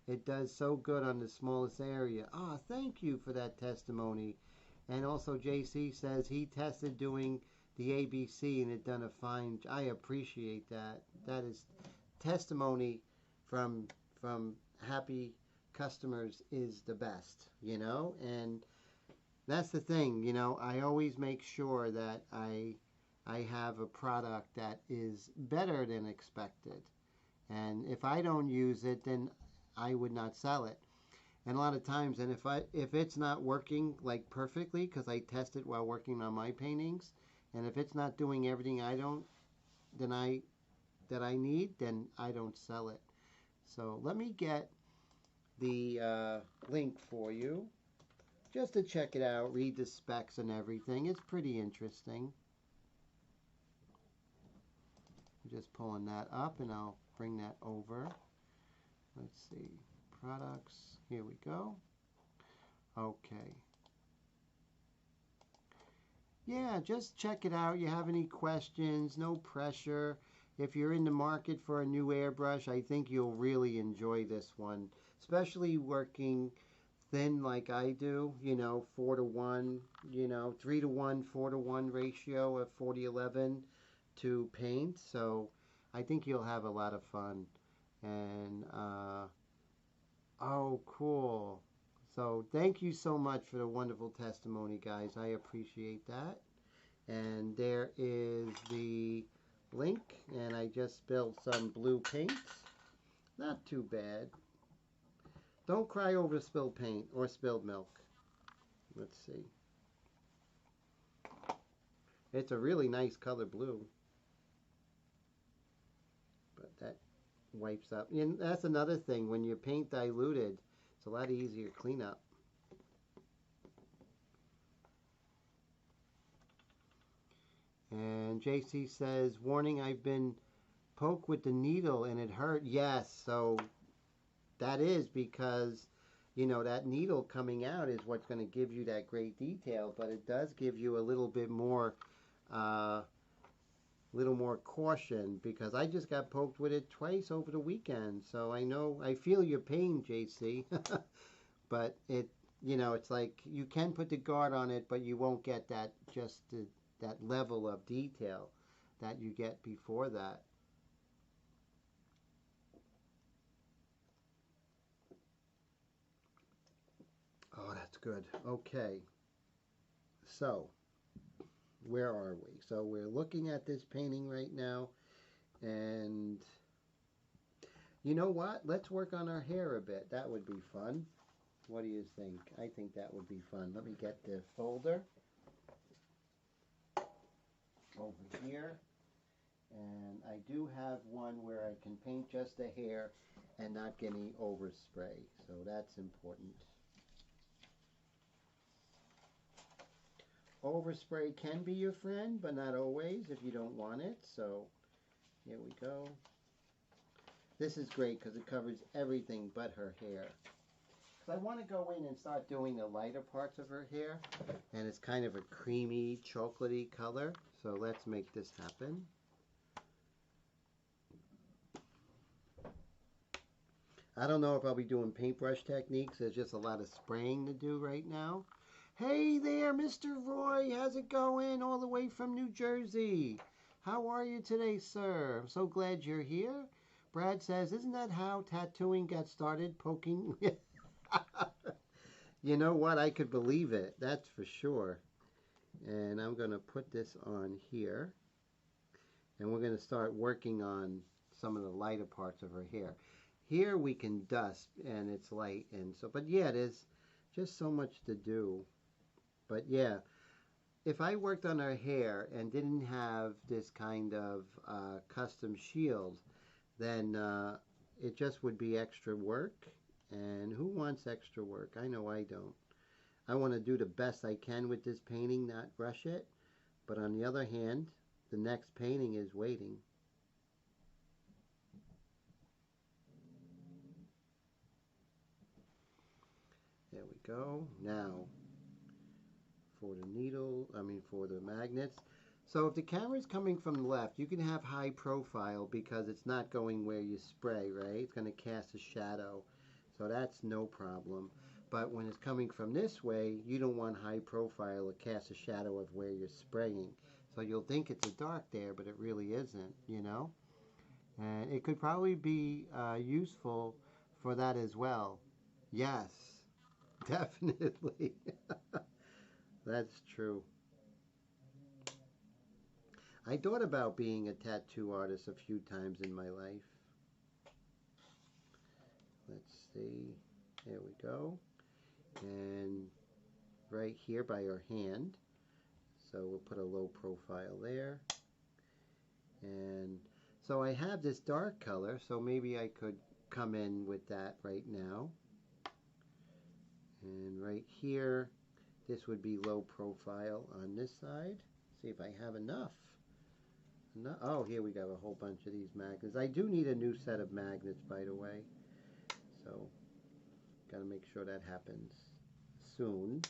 It does so good on the smallest area. Ah, thank you for that testimony. And also JC says he tested doing the ABC and it done a fine. I appreciate that. That is testimony from happy customers is the best, you know. And that's the thing, you know. I always make sure that I I have a product that is better than expected. And if I don't use it, then I would not sell it. And a lot of times, and if it's not working like perfectly, because I test it while working on my paintings, and if it's not doing everything then that I need, then I don't sell it. So let me get the link for you just to check it out, read the specs and everything. It's pretty interesting. I'm just pulling that up and I'll bring that over. Let's see, products, here we go. Okay. Yeah, just check it out. You have any questions, no pressure. If you're in the market for a new airbrush, I think you'll really enjoy this one, especially working thin like I do, 4:1, 3:1, 4:1 ratio of 4011 to paint. So I think you'll have a lot of fun. And, oh, cool. So thank you so much for the wonderful testimony, guys. I appreciate that. And there is the link, and I just spilled some blue paint. Not too bad. Don't cry over spilled paint or spilled milk. Let's see. It's a really nice color blue. But that wipes up. And that's another thing. When your paint diluted, it's a lot easier to clean up. And JC says, warning, I've been poked with the needle and it hurt. Yes, so that is because, that needle coming out is what's going to give you that great detail, but it does give you a little bit more, caution, because I just got poked with it twice over the weekend. So I feel your pain, JC, but it's like you can put the guard on it, but you won't get that that level of detail that you get before that. Oh, that's good. Okay. So, where are we? So we're looking at this painting right now, and you know what? Let's work on our hair a bit. That would be fun. What do you think? I think that would be fun. Let me get the folder over here, and I do have one where I can paint just the hair and not get any overspray, so that's important. Overspray can be your friend, but not always if you don't want it. So here we go. This is great because it covers everything but her hair. I want to go in and start doing the lighter parts of her hair, and it's kind of a creamy, chocolatey color. So let's make this happen. I don't know if I'll be doing paintbrush techniques. There's just a lot of spraying to do right now. Hey there, Mr. Roy. How's it going? All the way from New Jersey. How are you today, sir? I'm so glad you're here. Brad says, isn't that how tattooing got started? Poking? You know what? I could believe it. That's for sure. And I'm going to put this on here. And we're going to start working on some of the lighter parts of her hair. Here we can dust and it's light. And so, but yeah, there's just so much to do. But yeah, if I worked on her hair and didn't have this kind of custom shield, then it just would be extra work. And who wants extra work? I know I don't. I want to do the best I can with this painting, not rush it. But on the other hand, the next painting is waiting. There we go. Now, for the magnets. So if the camera's coming from the left, you can have high profile because it's not going where you spray, right? It's going to cast a shadow. So that's no problem. But when it's coming from this way, you don't want high profile to cast a shadow of where you're spraying. So you'll think it's a dark there, but it really isn't, And it could probably be useful for that as well. Yes, definitely. That's true. I thought about being a tattoo artist a few times in my life. Let's see. There we go. And right here by our hand. So we'll put a low profile there. And so I have this dark color, so maybe I could come in with that right now. And right here, this would be low profile on this side. See if I have enough. No, oh, here we got a whole bunch of these magnets. I do need a new set of magnets, by the way. So, got to make sure that happens soon.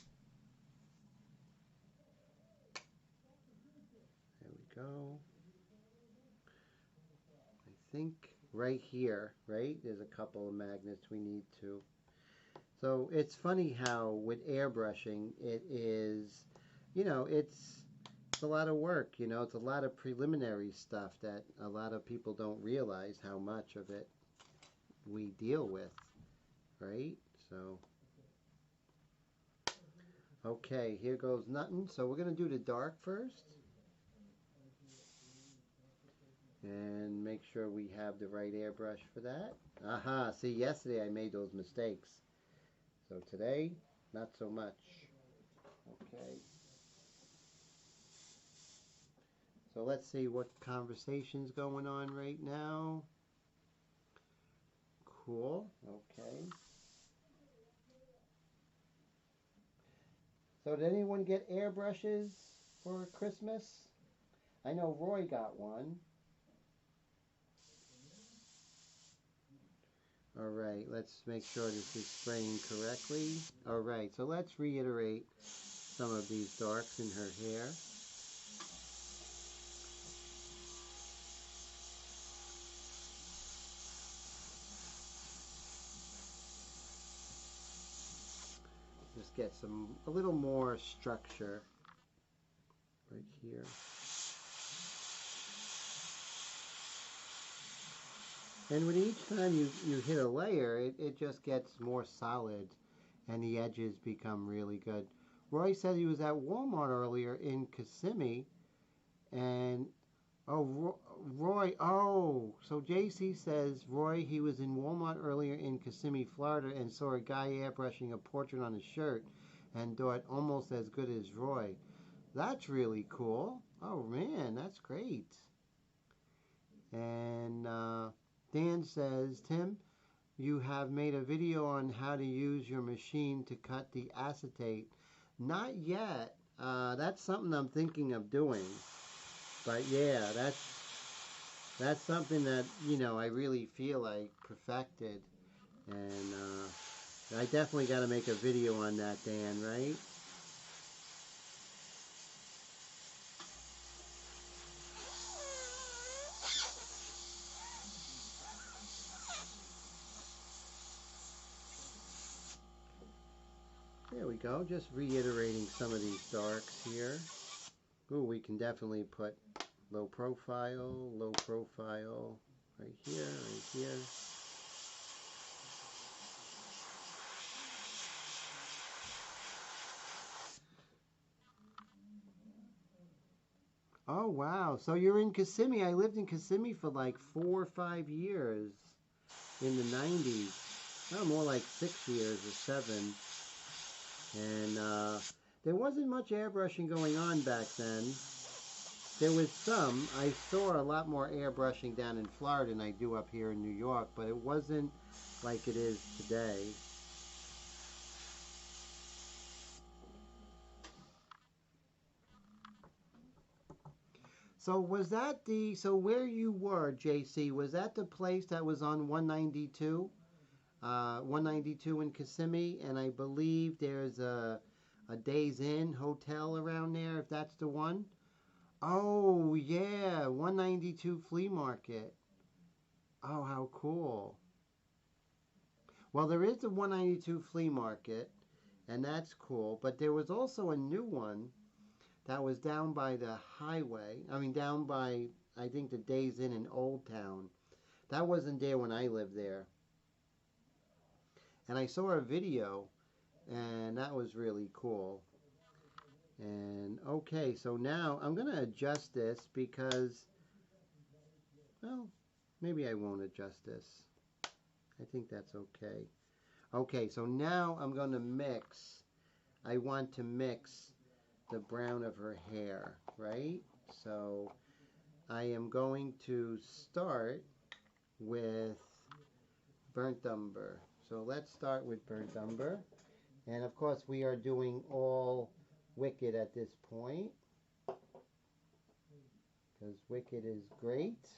There we go. I think right here, right, there's a couple of magnets we need to. So, it's funny how with airbrushing, it is, you know, it's a lot of work, you know, it's a lot of preliminary stuff that a lot of people don't realize how much of it we deal with, right? So, okay, here goes nothing. So we're going to do the dark first. And make sure we have the right airbrush for that. Aha, see, yesterday I made those mistakes. So today, not so much. Okay. So let's see what conversation's going on right now. Cool. Okay. So did anyone get airbrushes for Christmas? I know Roy got one. All right, let's make sure this is spraying correctly. All right, so let's reiterate some of these darks in her hair. Just get a little more structure right here. And with each time you hit a layer, it just gets more solid and the edges become really good. Roy said he was at Walmart earlier in Kissimmee, and oh, Roy, oh, so JC says, Roy, he was in Walmart earlier in Kissimmee, Florida, and saw a guy airbrushing a portrait on his shirt and thought almost as good as Roy. That's really cool. Oh, man, that's great. And Dan says, Tim, you have made a video on how to use your machine to cut the acetate. Not yet. That's something I'm thinking of doing. But yeah, that's something that, you know, I really feel like perfected. And I definitely got to make a video on that, Dan, right? There we go, just reiterating some of these darks here. Ooh, we can definitely put low profile, right here, right here. Oh, wow. So you're in Kissimmee. I lived in Kissimmee for like 4 or 5 years in the 90s. Oh, more like 6 years or 7. And there wasn't much airbrushing going on back then. There was some. I saw a lot more airbrushing down in Florida than I do up here in New York, but it wasn't like it is today. So was that so where you were, JC, was that the place that was on 192? 192 in Kissimmee, and I believe there's a Days Inn hotel around there, if that's the one. Oh, yeah, 192 Flea Market. Oh, how cool. Well, there is a 192 Flea Market, and that's cool, but there was also a new one that was down by the highway. I mean, down by, I think, the Days Inn in Old Town. That wasn't there when I lived there. And I saw a video, and that was really cool. And okay, so now I'm going to adjust this because, well, maybe I won't adjust this. I think that's okay. Okay, so now I'm going to mix. I want to mix the brown of her hair, right? So I am going to start with burnt umber. So let's start with burnt umber. And of course we are doing all Wicked at this point, because Wicked is great.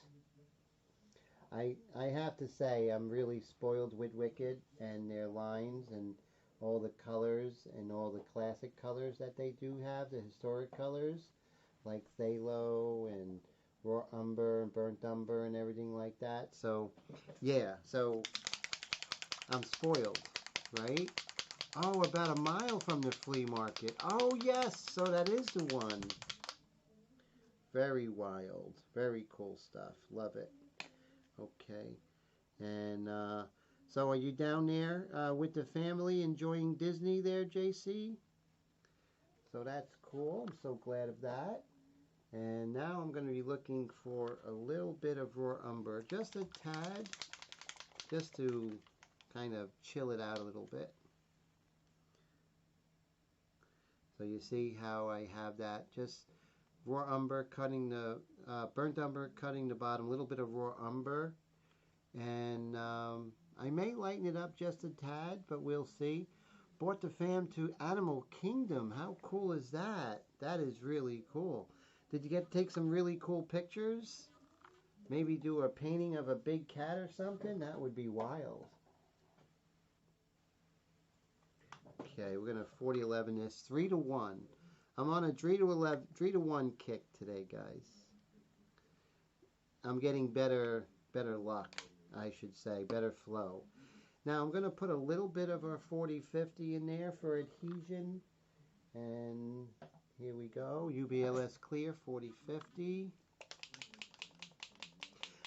I have to say I'm really spoiled with Wicked and their lines and all the colors and all the classic colors that they do have, the historic colors like phthalo and raw umber and burnt umber and everything like that. So yeah, so I'm spoiled, right? Oh, about a mile from the flea market. Oh yes, so that is the one. Very wild, very cool stuff. Love it. Okay. And so are you down there with the family enjoying Disney there, JC? So that's cool. I'm so glad of that. And now I'm going to be looking for a little bit of raw umber, just a tad, just to kind of chill it out a little bit. So you see how I have that, just raw umber cutting the, burnt umber cutting the bottom, a little bit of raw umber. And I may lighten it up just a tad, but we'll see. Brought the fam to Animal Kingdom. How cool is that? That is really cool. Did you get to take some really cool pictures? Maybe do a painting of a big cat or something? That would be wild. Okay, we're going to 40-11 this. 3-1. I'm on a 3-11, 3-1 kick today, guys. I'm getting better luck, I should say, better flow. Now I'm going to put a little bit of our 40-50 in there for adhesion. And here we go, UBLS clear, 40-50.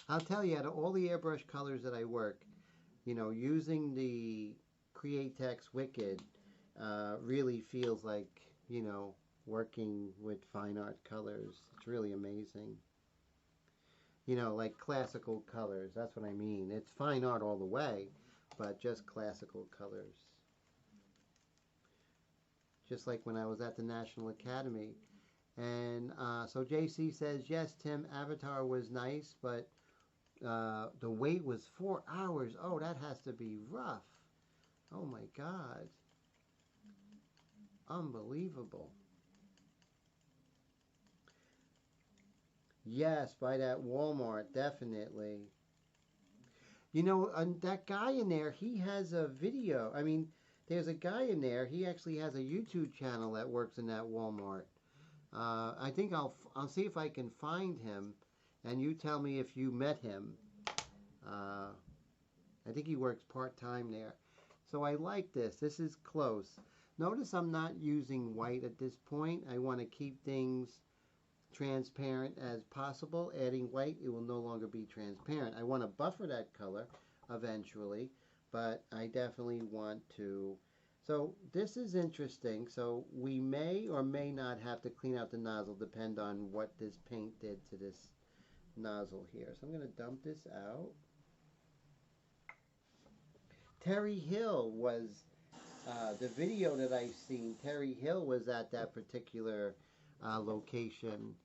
I'll tell you, out of all the airbrush colors that I work, you know, using the Createx Wicked really feels like, you know, working with fine art colors. It's really amazing. You know, like classical colors, that's what I mean. It's fine art all the way, but just classical colors. Just like when I was at the National Academy. And so JC says, yes, Tim, Avatar was nice, but the wait was 4 hours. Oh, that has to be rough. Oh my God. Unbelievable. Yes, by that Walmart, definitely. You know, that guy in there, he has a video. I mean, there's a guy in there. He actually has a YouTube channel that works in that Walmart. I think I'll see if I can find him, and you tell me if you met him. I think he works part-time there. So I like this. This is close. Notice I'm not using white at this point. I want to keep things transparent as possible. Adding white, it will no longer be transparent. I want to buffer that color eventually, but I definitely want to. So this is interesting. So we may or may not have to clean out the nozzle, depend on what this paint did to this nozzle here. So I'm going to dump this out. Terry Hill was the video that I've seen. Terry Hill was at that particular location.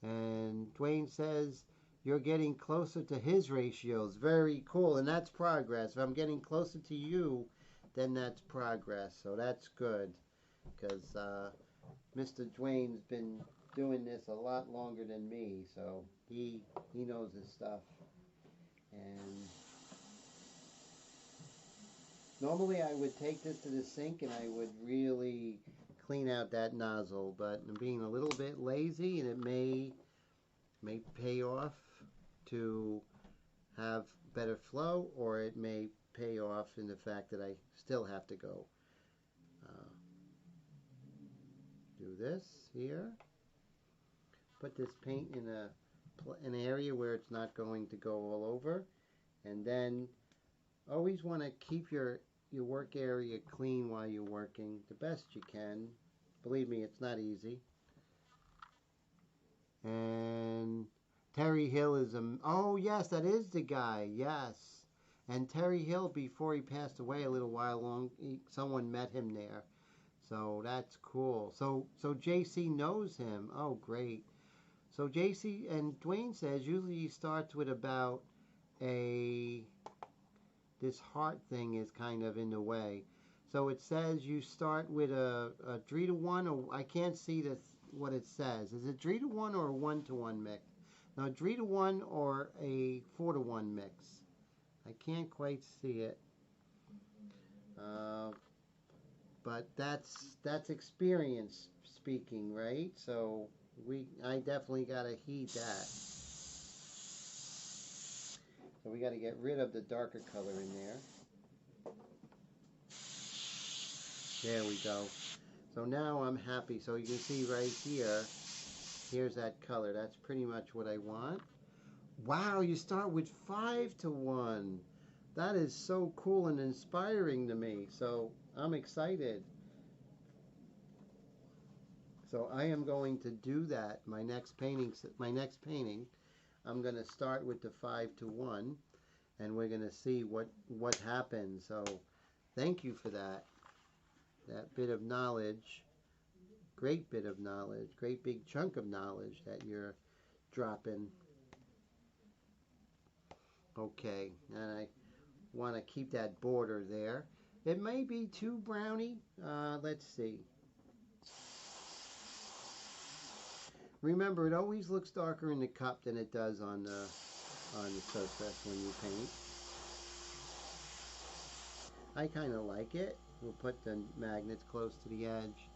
And Dwayne says, you're getting closer to his ratios. Very cool. And that's progress. If I'm getting closer to you, then that's progress. So that's good. Because Mr. Dwayne's been doing this a lot longer than me. So he knows his stuff. And normally I would take this to the sink and I would really clean out that nozzle, but I'm being a little bit lazy, and it may pay off to have better flow, or it may pay off in the fact that I still have to go do this here. Put this paint in an area where it's not going to go all over, and then always want to keep your work area clean while you're working the best you can, Believe me, it's not easy. And Terry Hill is oh yes, that is the guy. Yes. And Terry Hill, before he passed away a little while long, someone met him there. So that's cool. So JC knows him. Oh, great. So JC and Dwayne says usually he starts with about this heart thing is kind of in the way. So it says you start with a 3 to 1, or I can't see what it says. Is it 3 to 1 or a 1 to 1 mix? No, 3 to 1 or a 4 to 1 mix. I can't quite see it. But that's experience speaking, right? So I definitely gotta heed that. So we gotta get rid of the darker color in there. There we go. So now I'm happy. So you can see right here, here's that color. That's pretty much what I want. Wow, you start with 5 to 1. That is so cool and inspiring to me. So I'm excited. So I am going to do that. My next painting, I'm going to start with the 5 to 1, and we're going to see what happens. So thank you for that bit of knowledge. Great bit of knowledge. Great big chunk of knowledge that you're dropping. Okay, and I want to keep that border there. It may be too browny. Let's see. Remember, it always looks darker in the cup than it does on the surface when you paint. I kind of like it. We'll put the magnets close to the edge.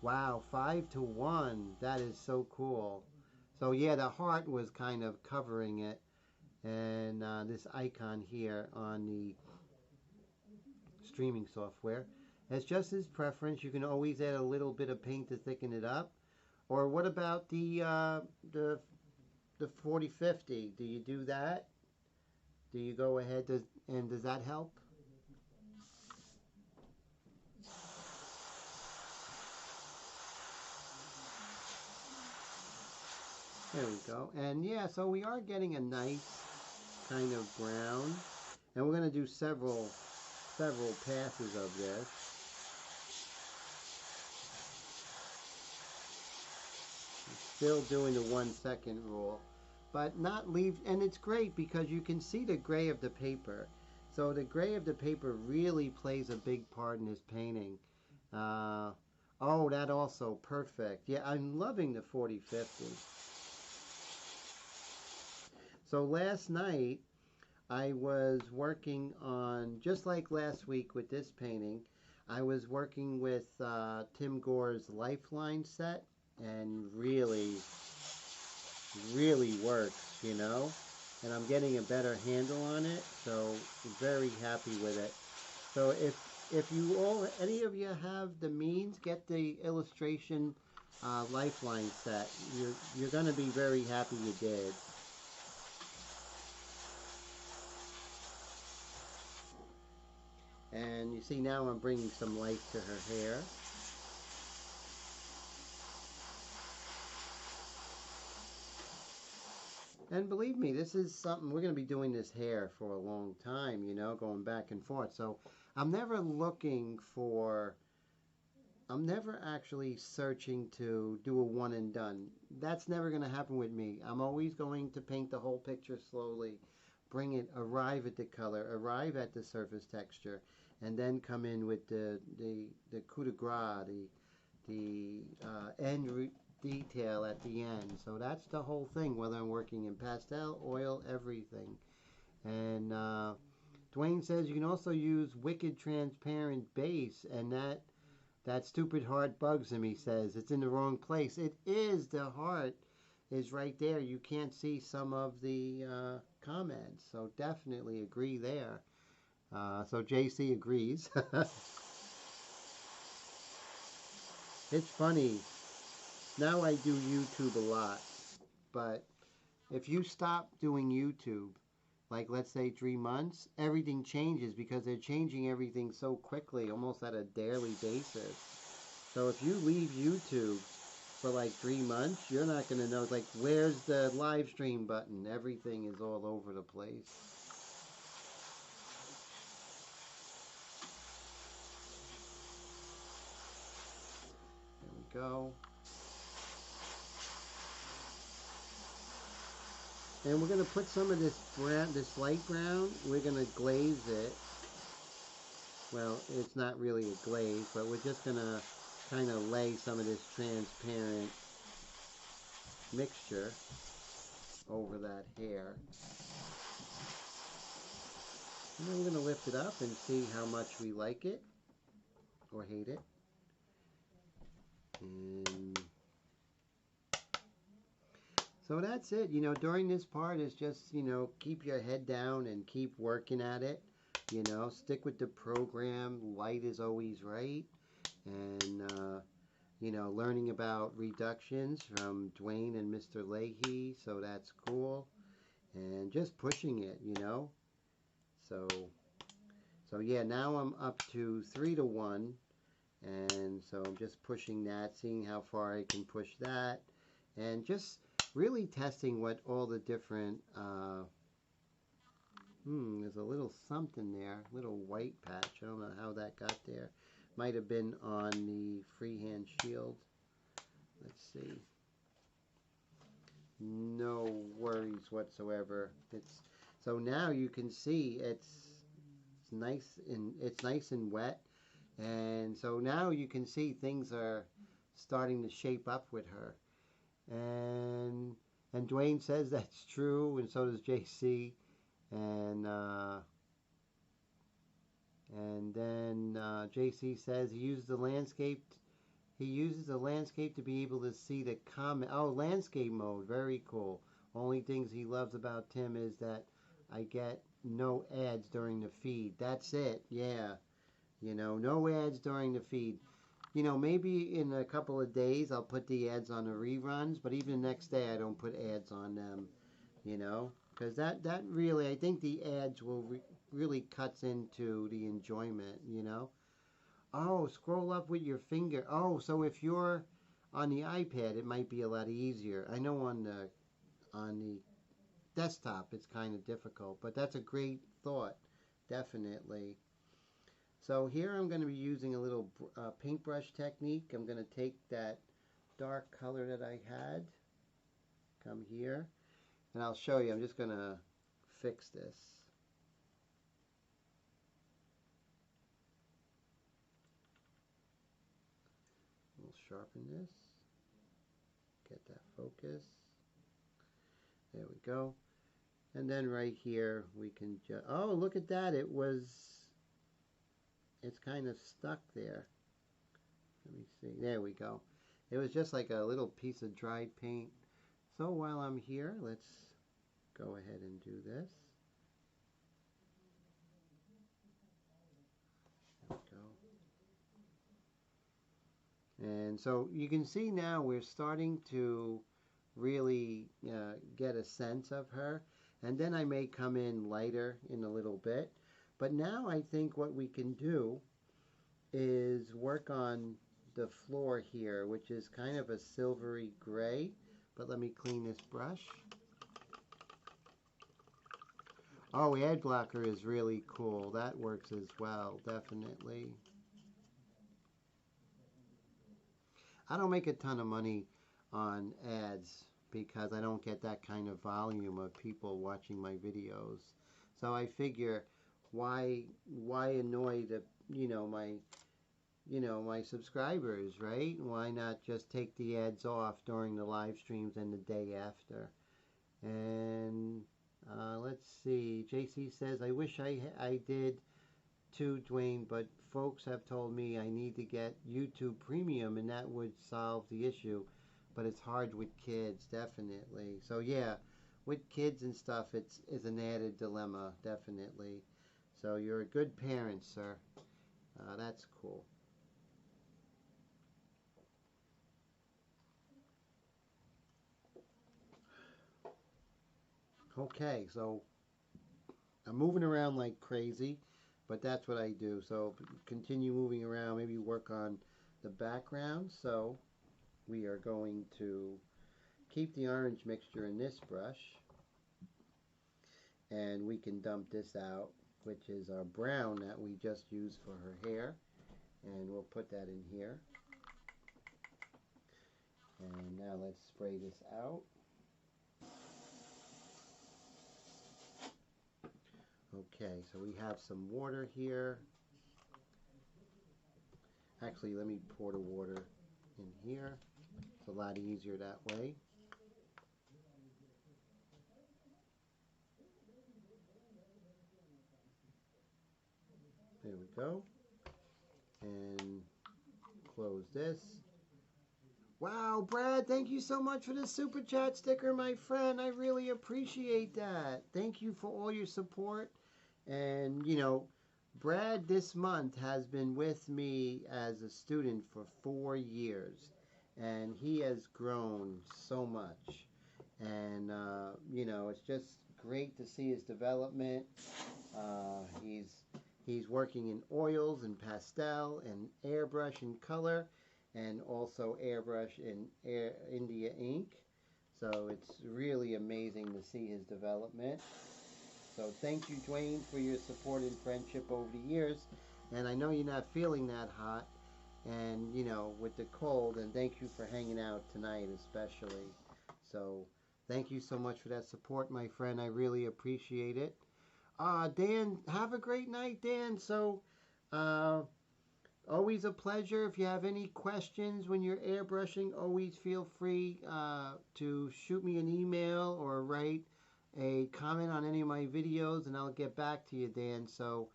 Wow, 5 to 1. That is so cool. So yeah, the heart was kind of covering it. And this icon here on the streaming software. It's just his preference. You can always add a little bit of paint to thicken it up. Or what about the 40-50? Do you do that? Do you go ahead and does that help? There we go. And yeah, so we are getting a nice kind of brown. And we're going to do several passes of this. Still doing the 1 second rule, but not leave, and it's great because you can see the gray of the paper. So the gray of the paper really plays a big part in this painting. Oh, that also perfect. Yeah, I'm loving the 40-50. So last night I was working on, just like last week with this painting, I was working with Tim Gore's Lifeline set, and really works, you know, and I'm getting a better handle on it, so very happy with it. So if you any of you have the means, get the illustration Lifeline set. You're going to be very happy you did. And you see now I'm bringing some light to her hair. And believe me, this is something, we're going to be doing this hair for a long time, you know, going back and forth. So I'm never actually searching to do a one and done. That's never going to happen with me. I'm always going to paint the whole picture slowly, arrive at the color, arrive at the surface texture, and then come in with the coup de grace, the end detail at the end. So that's the whole thing, whether I'm working in pastel, oil, everything. And Dwayne says you can also use wicked transparent base, and that stupid heart bugs him. He says it's in the wrong place. It is. The heart is right there. You can't see some of the comments, so definitely agree there. So JC agrees. It's funny. Now I do YouTube a lot, but if you stop doing YouTube, like let's say 3 months, everything changes because they're changing everything so quickly, almost at a daily basis. So if you leave YouTube for like 3 months, you're not going to know, like, where's the live stream button? Everything is all over the place. There we go. And we're going to put some of this brown, this light brown, we're going to glaze it. Well, it's not really a glaze, but we're just going to kind of lay some of this transparent mixture over that hair. And then we're going to lift it up and see how much we like it or hate it. And so that's it. You know, during this part is just, you know, keep your head down and keep working at it. You know, stick with the program. Light is always right. And, you know, learning about reductions from Dwayne and Mr. Leahy. So that's cool. And just pushing it, you know. So yeah, now I'm up to 3-to-1. And so I'm just pushing that, seeing how far I can push that. And just really testing what all the different, there's a little something there, little white patch. I don't know how that got there. Might have been on the freehand shield. Let's see. No worries whatsoever. So now you can see it's nice and wet. And so now you can see things are starting to shape up with her. And Dwayne says that's true, and so does JC. And then JC says he uses the landscape to be able to see the comment. Oh, landscape mode, very cool. Only things he loves about Tim is that I get no ads during the feed. That's it, yeah. You know, no ads during the feed. You know, maybe in a couple of days I'll put the ads on the reruns, but even the next day I don't put ads on them, you know, because that really, I think the ads will really cuts into the enjoyment, you know. Oh, scroll up with your finger. Oh, so if you're on the iPad, it might be a lot easier. I know on the desktop it's kind of difficult, but that's a great thought, definitely. So here I'm going to be using a little paintbrush technique. I'm going to take that dark color that I had, come here, and I'll show you. I'm just going to fix this. We'll sharpen this, get that focus. There we go. And then right here we can just, oh, look at that. It's kind of stuck there. Let me see. There we go. It was just like a little piece of dried paint. So while I'm here, let's go ahead and do this. There we go. And so you can see now we're starting to really get a sense of her. And then I may come in lighter in a little bit. But now I think what we can do is work on the floor here, which is kind of a silvery gray. But let me clean this brush. Oh, ad blocker is really cool. That works as well, definitely. I don't make a ton of money on ads because I don't get that kind of volume of people watching my videos. So I figure why annoy my subscribers, right? Why not just take the ads off during the live streams and the day after? And let's see. JC says, I wish I did too, Dwayne, but folks have told me I need to get YouTube Premium and that would solve the issue. But it's hard with kids, definitely. So yeah, with kids and stuff, it's an added dilemma, definitely. So you're a good parent, sir. That's cool. Okay, so I'm moving around like crazy, but that's what I do. So continue moving around, maybe work on the background. So we are going to keep the orange mixture in this brush, and we can dump this out, which is our brown that we just used for her hair, and we'll put that in here. And now let's spray this out. Okay, so we have some water here. Actually, let me pour the water in here. It's a lot easier that way. There we go. And close this. Wow, Brad, thank you so much for the Super Chat sticker, my friend. I really appreciate that. Thank you for all your support. And, you know, Brad this month has been with me as a student for 4 years. And he has grown so much. And, you know, it's just great to see his development. He's working in oils and pastel and airbrush and color, and also airbrush in India ink. So it's really amazing to see his development. So thank you, Dwayne, for your support and friendship over the years. And I know you're not feeling that hot, and you know, with the cold, and thank you for hanging out tonight especially. So thank you so much for that support, my friend. I really appreciate it. Dan, have a great night, Dan. So always a pleasure. If you have any questions when you're airbrushing, always feel free to shoot me an email or write a comment on any of my videos, and I'll get back to you, Dan. So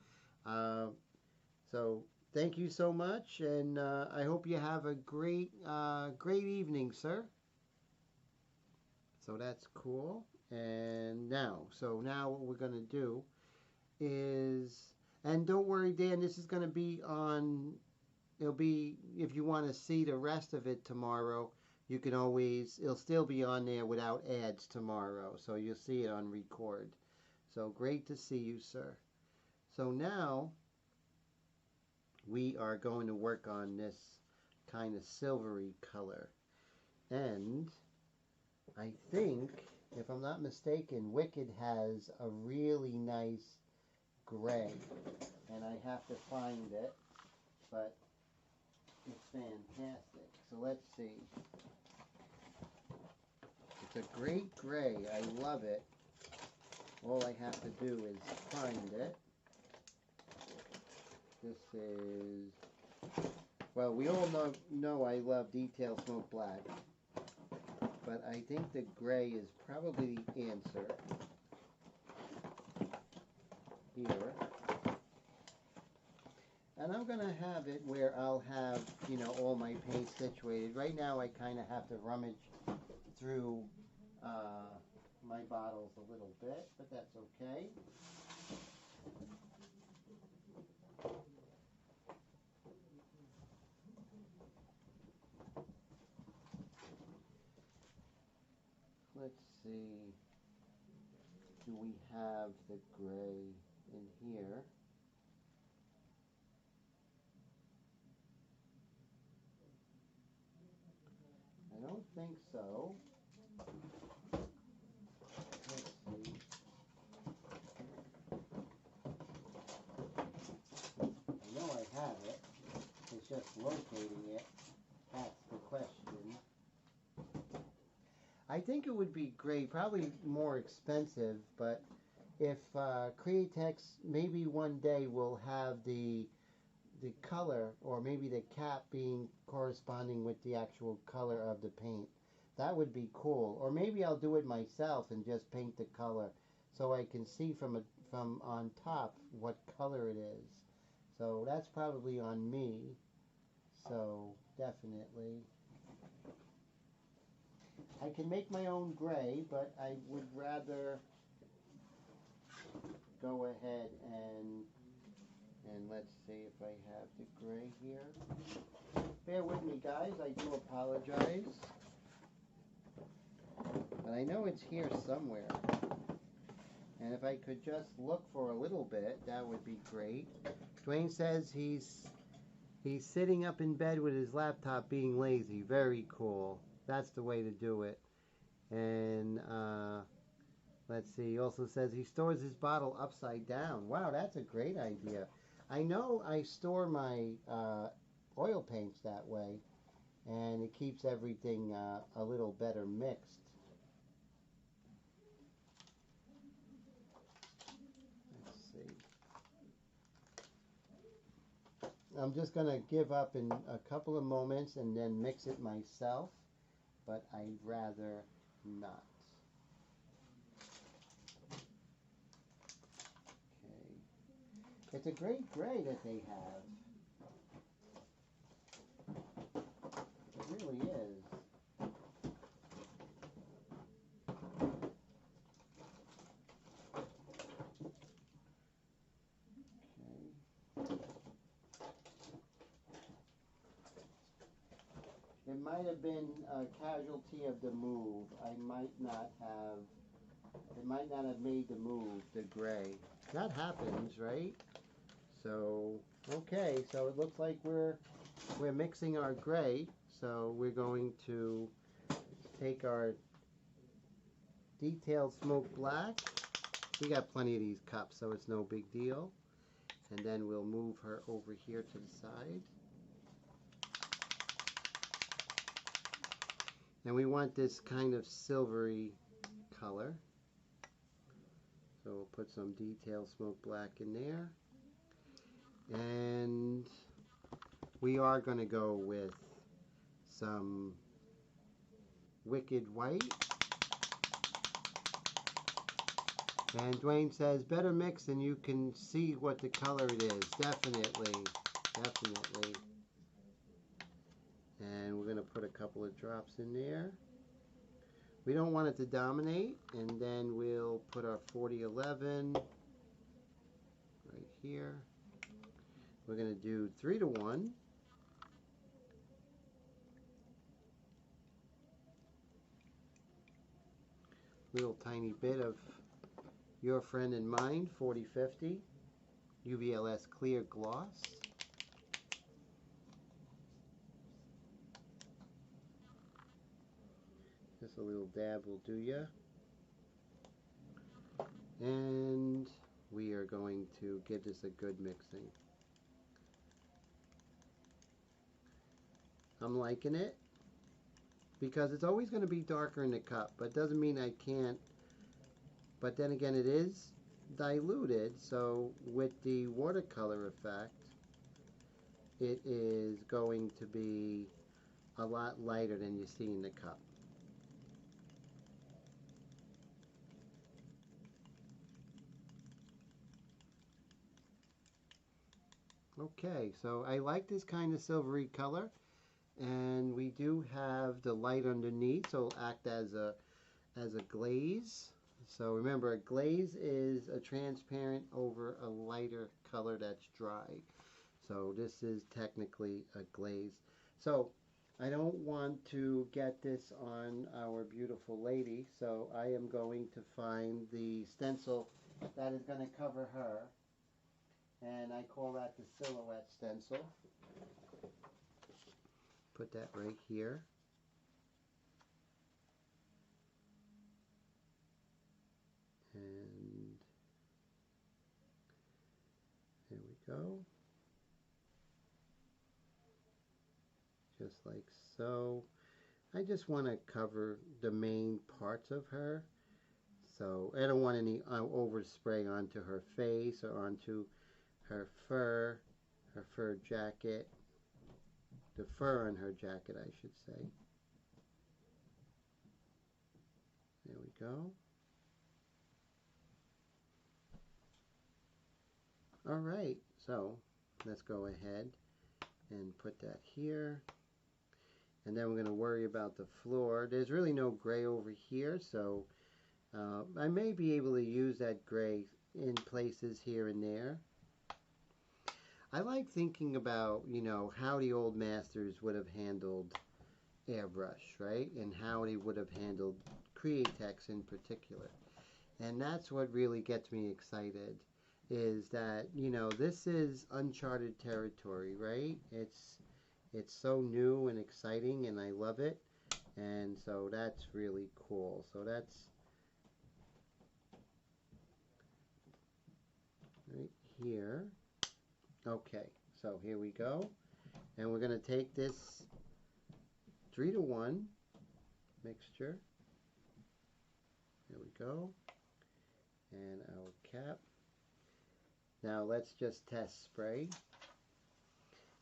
thank you so much, and I hope you have a great evening, sir. So that's cool. And now what we're going to do is, and don't worry, Dan, this is going to be on, it'll be, if you want to see the rest of it tomorrow, you can always, it'll still be on there without ads tomorrow, so you'll see it on record. So great to see you, sir. So now we are going to work on this kind of silvery color, and I think, if I'm not mistaken, Wicked has a really nice gray, and I have to find it, but it's fantastic. So let's see. It's a great gray. I love it. All I have to do is find it. This is, well, we all know I love Detail Smoke Black, but I think the gray is probably the answer here. And I'm going to have it where I'll have, you know, all my paint situated. Right now I kind of have to rummage through my bottles a little bit, but that's okay. Let's see, do we have the gray in here? I don't think so. Let's see. I know I have it. It's just locating it. That's the question. I think it would be great, probably more expensive, but if Createx maybe one day will have the color, or maybe the cap being corresponding with the actual color of the paint. That would be cool. Or maybe I'll do it myself and just paint the color so I can see from on top what color it is. So that's probably on me. So definitely. I can make my own gray, but I would rather go ahead and let's see if I have the gray here. Bear with me, guys. I do apologize. But I know it's here somewhere. And if I could just look for a little bit, that would be great. Dwayne says he's He's sitting up in bed with his laptop being lazy. Very cool. That's the way to do it. And let's see. He also says he stores his bottle upside down. Wow, that's a great idea. I know I store my oil paints that way, and it keeps everything a little better mixed. Let's see. I'm just going to give up in a couple of moments and then mix it myself, but I'd rather not. Okay. It's a great gray that they have. It really is. It might have been a casualty of the move. It might not have made the move, the gray. That happens, right? So, okay, so it looks like we're mixing our gray. So we're going to take our detailed smoked black. We got plenty of these cups, so it's no big deal. And then we'll move her over here to the side. And we want this kind of silvery color. So we'll put some detailed smoked black in there. And we are going to go with some Wicked White. And Dwayne says, better mix and you can see what the color it is. Definitely. Definitely. And we're going to put a couple of drops in there. We don't want it to dominate. And then we'll put our 4011 right here. We're going to do 3-to-1. Little tiny bit of Your Friend and Mine 4050 UVLS Clear Gloss. Just a little dab will do ya. And we are going to give this a good mixing. I'm liking it because it's always going to be darker in the cup, but it doesn't mean I can't. But then again, it is diluted, so with the watercolor effect, it is going to be a lot lighter than you see in the cup. Okay, so I like this kind of silvery color, and we do have the light underneath, so it'll act as a glaze. So remember, a glaze is a transparent over a lighter color that's dry. So this is technically a glaze. So I don't want to get this on our beautiful lady, so I am going to find the stencil that is going to cover her. And I call that the silhouette stencil. Put that right here. And there we go. Just like so. I just want to cover the main parts of her. So I don't want any overspray onto her face or onto her fur jacket, the fur on her jacket, I should say. There we go. All right, so let's go ahead and put that here. And then we're going to worry about the floor. There's really no gray over here, so I may be able to use that gray in places here and there. I like thinking about, you know, how the old masters would have handled airbrush, right? And how they would have handled Createx in particular. And that's what really gets me excited. is that, you know, this is uncharted territory, right? It's so new and exciting, and I love it. And so that's really cool. So that's right here. Okay, so here we go. And we're going to take this 3-to-1 mixture. There we go. And our cap. Now let's just test spray.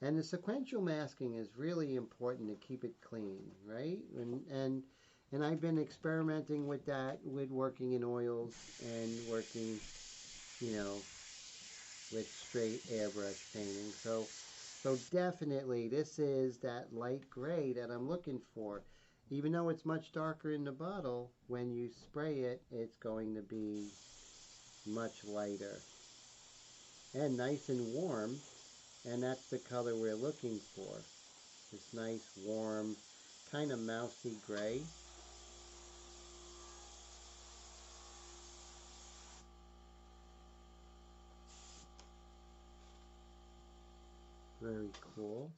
And the sequential masking is really important to keep it clean, right? And I've been experimenting with that, with working in oils and working, you know, with straight airbrush painting. So definitely this is that light gray that I'm looking for. Even though it's much darker in the bottle, when you spray it, it's going to be much lighter and nice and warm. And that's the color we're looking for. This nice, warm, kind of mousy gray. Very cool.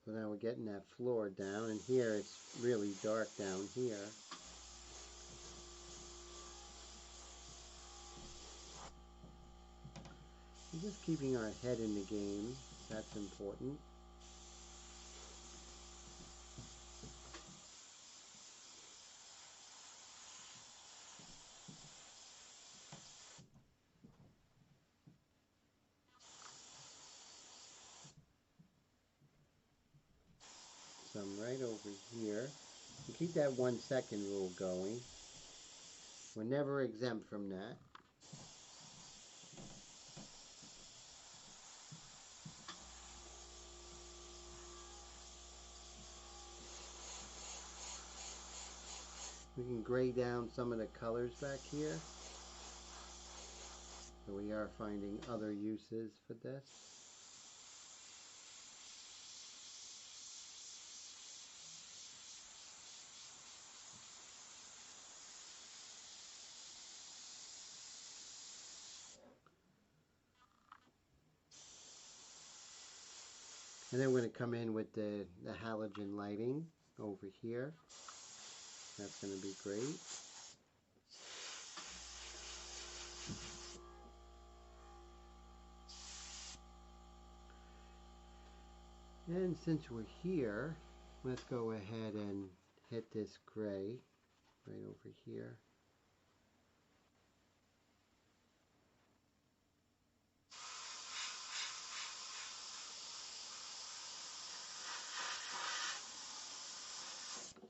So now we're getting that floor down, and here it's really dark down here. And just keeping our head in the game, that's important. Some right over here. And keep that 1 second rule going. We're never exempt from that. We can gray down some of the colors back here. So we are finding other uses for this. And then we're going to come in with the halogen lighting over here. That's going to be great. And since we're here, let's go ahead and hit this gray right over here.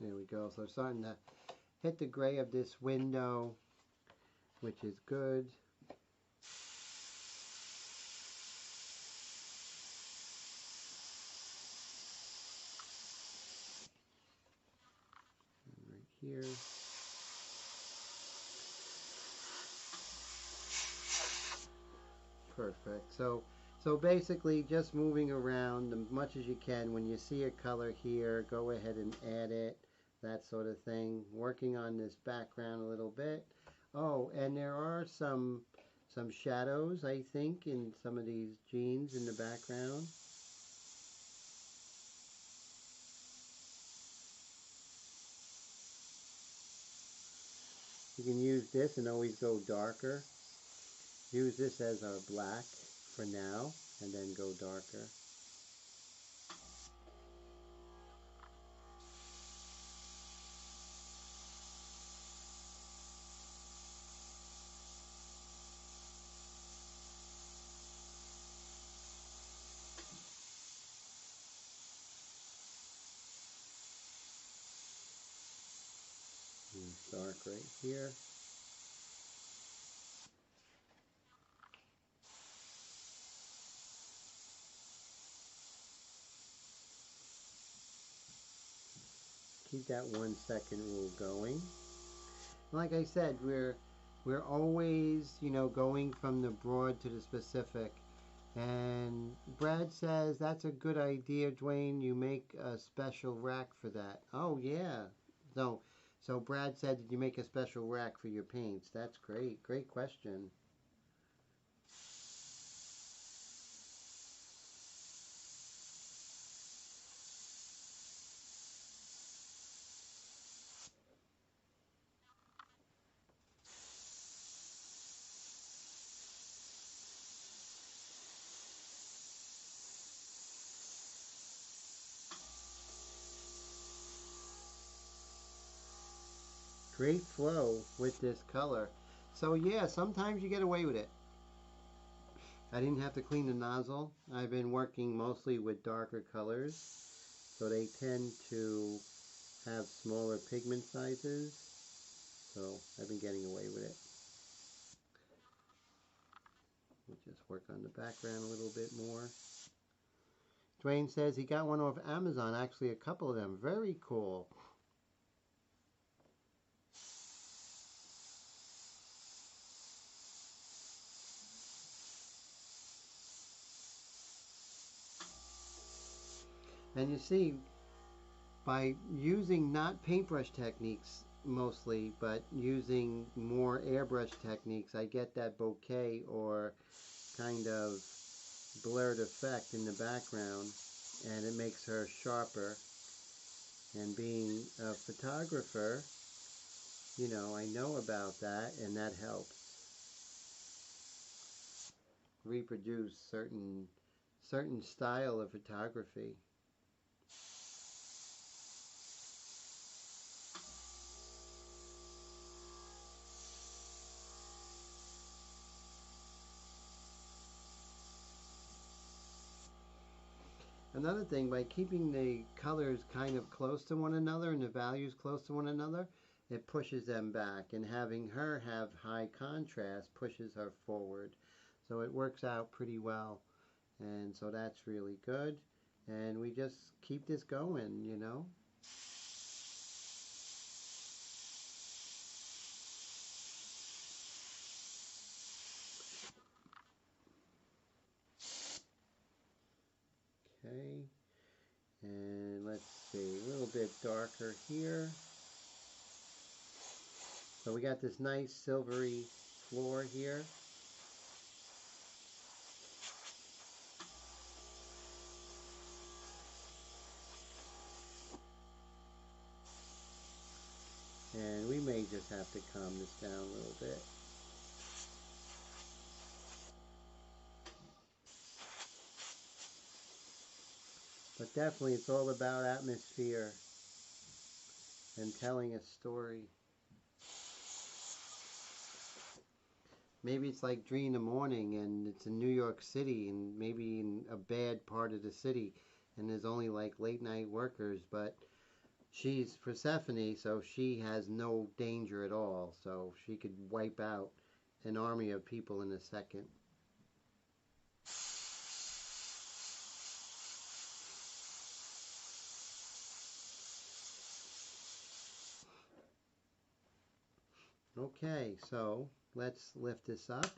There we go. So starting to hit the gray of this window, which is good. And right here. Perfect. So basically just moving around as much as you can. When you see a color here, go ahead and add it, that sort of thing. Working on this background a little bit. Oh, and there are some shadows, I think, in some of these jeans in the background. You can use this and always go darker. Use this as our black for now, and then go darker. Use dark right here. Keep that 1 second rule going. Like I said, we're We're always, you know, going from the broad to the specific. And Brad says, that's a good idea, Dwayne. You make a special rack for that. Oh, yeah. No. So Brad said, did you make a special rack for your paints? That's great. Great question. Great flow with this color. So yeah, sometimes you get away with it. I didn't have to clean the nozzle. I've been working mostly with darker colors, so they tend to have smaller pigment sizes. So I've been getting away with it. We'll just work on the background a little bit more. Dwayne says he got one off Amazon, actually a couple of them. Very cool. And you see, by using not paintbrush techniques mostly, but using more airbrush techniques, I get that bokeh or kind of blurred effect in the background, and it makes her sharper. And being a photographer, you know, I know about that, and that helps reproduce certain style of photography. Another thing, by keeping the colors kind of close to one another and the values close to one another, it pushes them back. And having her have high contrast pushes her forward. So it works out pretty well. And so that's really good. And we just keep this going, you know. Okay. And let's see, a little bit darker here. So we got this nice silvery floor here. And we may just have to calm this down a little bit. But definitely it's all about atmosphere and telling a story. Maybe it's like 3 in the morning and it's in New York City and maybe in a bad part of the city and there's only like late night workers, but she's Persephone, so she has no danger at all, so she could wipe out an army of people in a second. Okay, so let's lift this up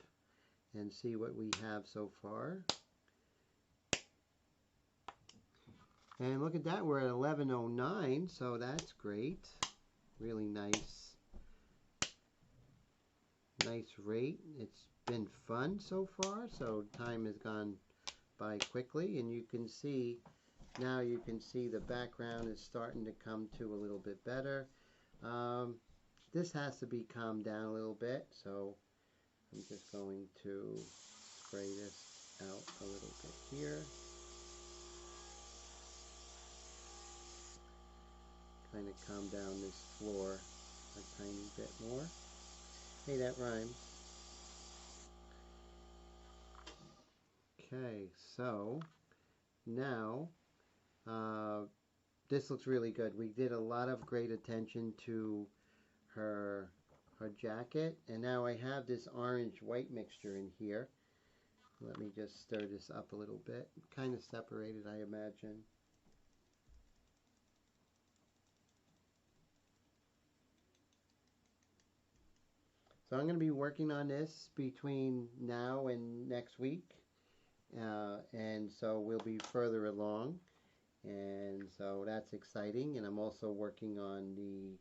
and see what we have so far. And look at that, we're at 11:09, so that's great. Really nice rate. It's been fun so far, so time has gone by quickly, and you can see now the background is starting to come to a little bit better. This has to be calmed down a little bit, so I'm just going to spray this out a little bit here. Kind of calm down this floor a tiny bit more. Hey, that rhymes. Okay, so now this looks really good. We did a lot of great attention to her jacket, and now I have this orange white mixture in here. Let me just stir this up a little bit. Kind of separated, I imagine. So So I'm going to be working on this between now and next week. And so we'll be further along. And so that's exciting. And I'm also working on the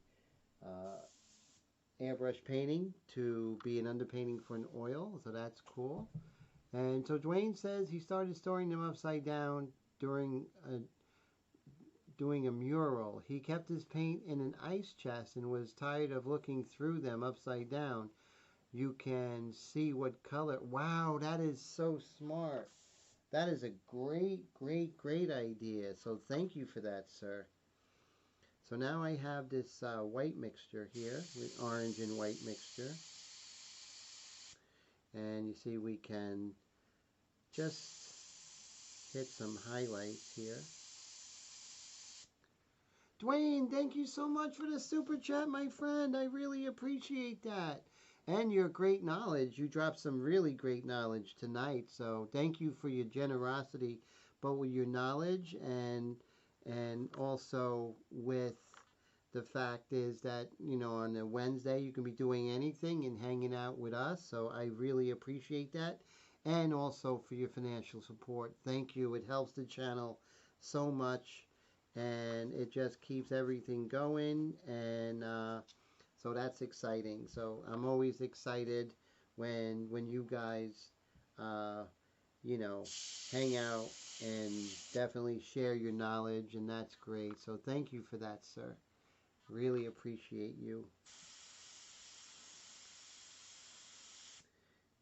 airbrush painting to be an underpainting for an oil. So that's cool. And so Dwayne says he started storing them upside down during doing a mural. He kept his paint in an ice chest and was tired of looking through them upside down. You can see what color. Wow, that is so smart. That is a great, great, great idea. So thank you for that, sir. So now I have this white mixture here with orange and white mixture. And you see we can just hit some highlights here. Dwayne, thank you so much for the super chat, my friend. I really appreciate that. And your great knowledge. You dropped some really great knowledge tonight. So thank you for your generosity, both with your knowledge and also with the fact is that, you know, on a Wednesday you can be doing anything and hanging out with us. So I really appreciate that. And also for your financial support. Thank you. It helps the channel so much. And it just keeps everything going. And so that's exciting. So I'm always excited when you guys, you know, hang out and definitely share your knowledge. And that's great. So thank you for that, sir. Really appreciate you.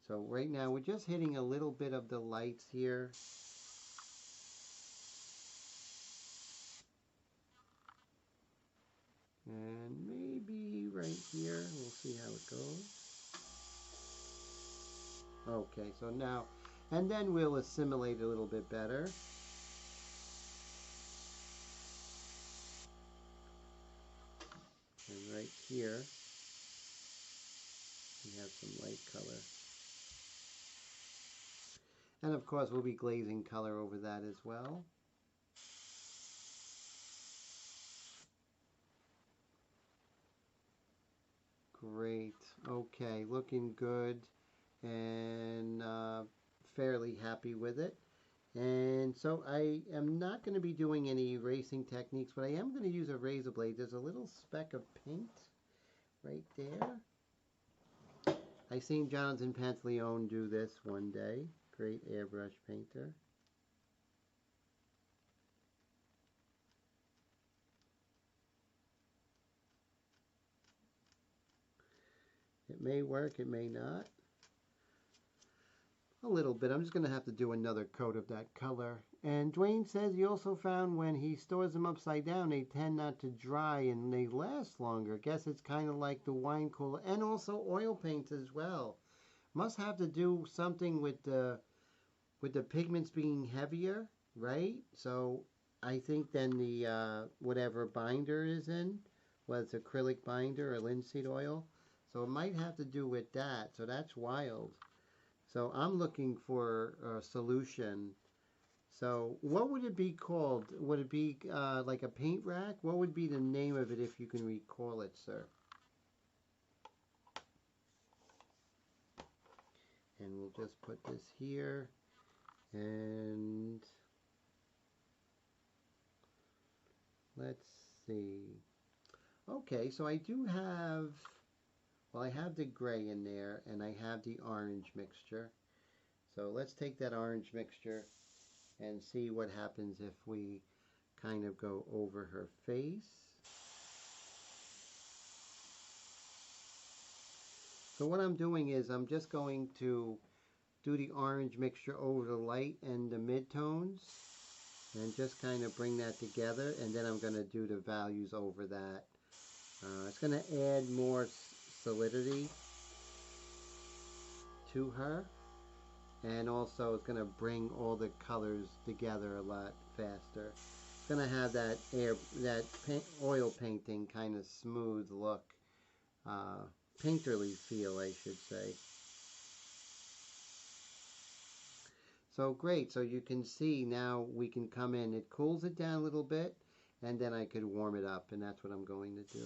So right now we're just hitting a little bit of the lights here. And maybe right here, we'll see how it goes. Okay, so now, and then we'll assimilate a little bit better. And right here, we have some light color. And of course, we'll be glazing color over that as well. Great. Okay, looking good and fairly happy with it. And so I am not going to be doing any erasing techniques, but I am going to use a razor blade. There's a little speck of paint right there. I seen Jonathan Pantaleone do this one day. Great airbrush painter. It may work, it may not. A little bit. I'm just going to have to do another coat of that color. And Dwayne says he also found when he stores them upside down, they tend not to dry and they last longer. Guess it's kind of like the wine cooler and also oil paints as well. Must have to do something with the pigments being heavier, right? So I think then the whatever binder is in, whether it's acrylic binder or linseed oil. So it might have to do with that. So that's wild. So I'm looking for a solution. So what would it be called? Would it be like a paint rack? What would be the name of it if you can recall it, sir? And we'll just put this here. And let's see. Okay, so I do have, well, I have the gray in there and I have the orange mixture. So let's take that orange mixture and see what happens if we kind of go over her face. So what I'm doing is I'm just going to do the orange mixture over the light and the midtones and just kind of bring that together, and then I'm going to do the values over that. It's going to add more solidity to her, and also it's going to bring all the colors together a lot faster. It's going to have that oil painting kind of smooth look, painterly feel, I should say. So great, so you can see now we can come in, it cools it down a little bit, and then I could warm it up, and that's what I'm going to do.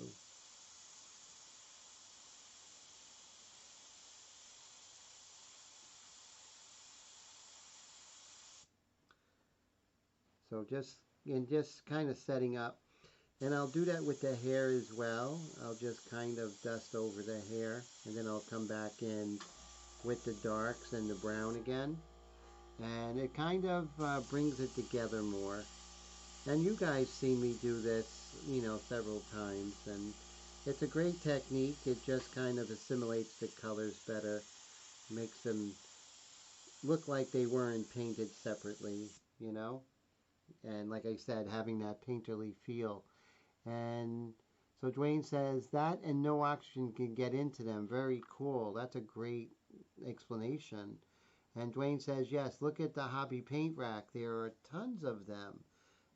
So just kind of setting up. And I'll do that with the hair as well. I'll just kind of dust over the hair, and then I'll come back in with the darks and the brown again. And it kind of brings it together more. And you guys see me do this, you know, several times. And it's a great technique. It just kind of assimilates the colors better. Makes them look like they weren't painted separately, you know. And like I said, having that painterly feel. And so Dwayne says that and no oxygen can get into them. Very cool. That's a great explanation. And Dwayne says, yes, look at the hobby paint rack. There are tons of them.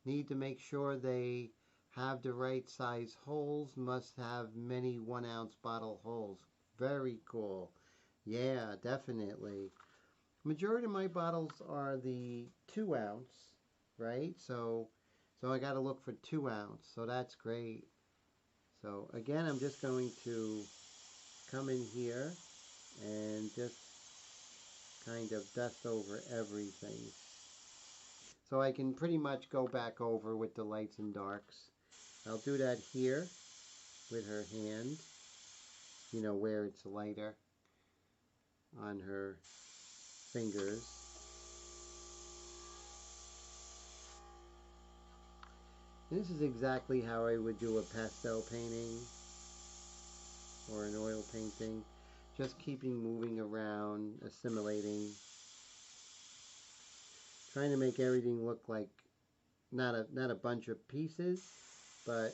Need to make sure they have the right size holes. Must have many 1 ounce bottle holes. Very cool. Yeah, definitely. Majority of my bottles are the 2 ounce, right? So I got to look for 2 ounce. So that's great. So again, I'm just going to come in here and just kind of dust over everything. So I can pretty much go back over with the lights and darks. I'll do that here with her hand, you know, where it's lighter on her fingers. And this is exactly how I would do a pastel painting or an oil painting. Just keeping moving around, assimilating. Trying to make everything look like not a bunch of pieces, but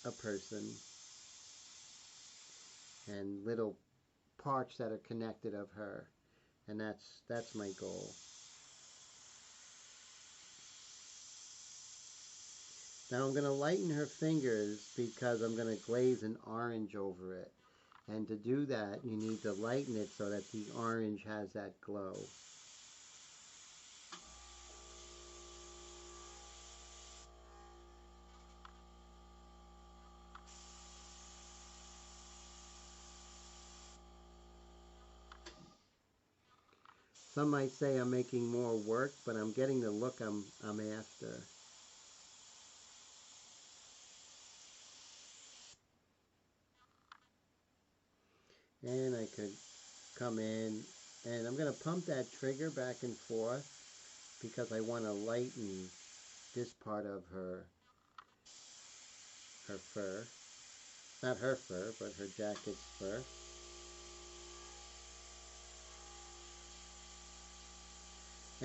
a person. And little parts that are connected of her. And that's my goal. Now I'm going to lighten her fingers because I'm going to glaze an orange over it. And to do that, you need to lighten it so that the orange has that glow. Some might say I'm making more work, but I'm getting the look I'm after. And I could come in, and I'm going to pump that trigger back and forth because I want to lighten this part of her fur. Not her fur, but her jacket's fur.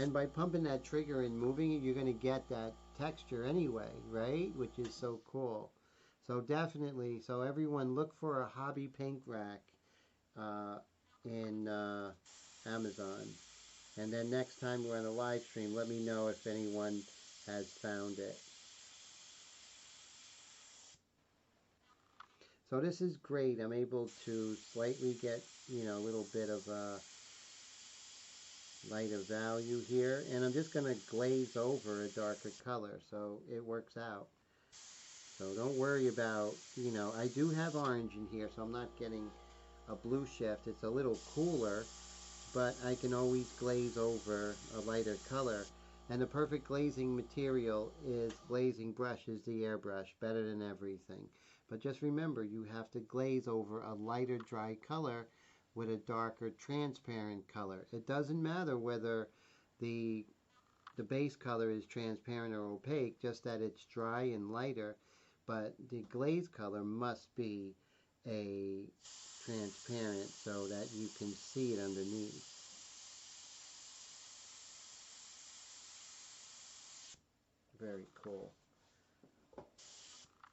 And by pumping that trigger and moving it, you're going to get that texture anyway, right? Which is so cool. So definitely, so everyone look for a hobby paint rack in Amazon. And then next time we're on a live stream, let me know if anyone has found it. So this is great. I'm able to slightly get, you know, a little bit of a lighter value here. And I'm just going to glaze over a darker color. So it works out. So don't worry about, you know, I do have orange in here, so I'm not getting a blue shift. It's a little cooler, but I can always glaze over a lighter color. And the perfect glazing material is glazing brush is the airbrush, better than everything. But just remember, you have to glaze over a lighter dry color with a darker transparent color. It doesn't matter whether the base color is transparent or opaque, just that it's dry and lighter, but the glaze color must be a transparent so that you can see it underneath. Very cool.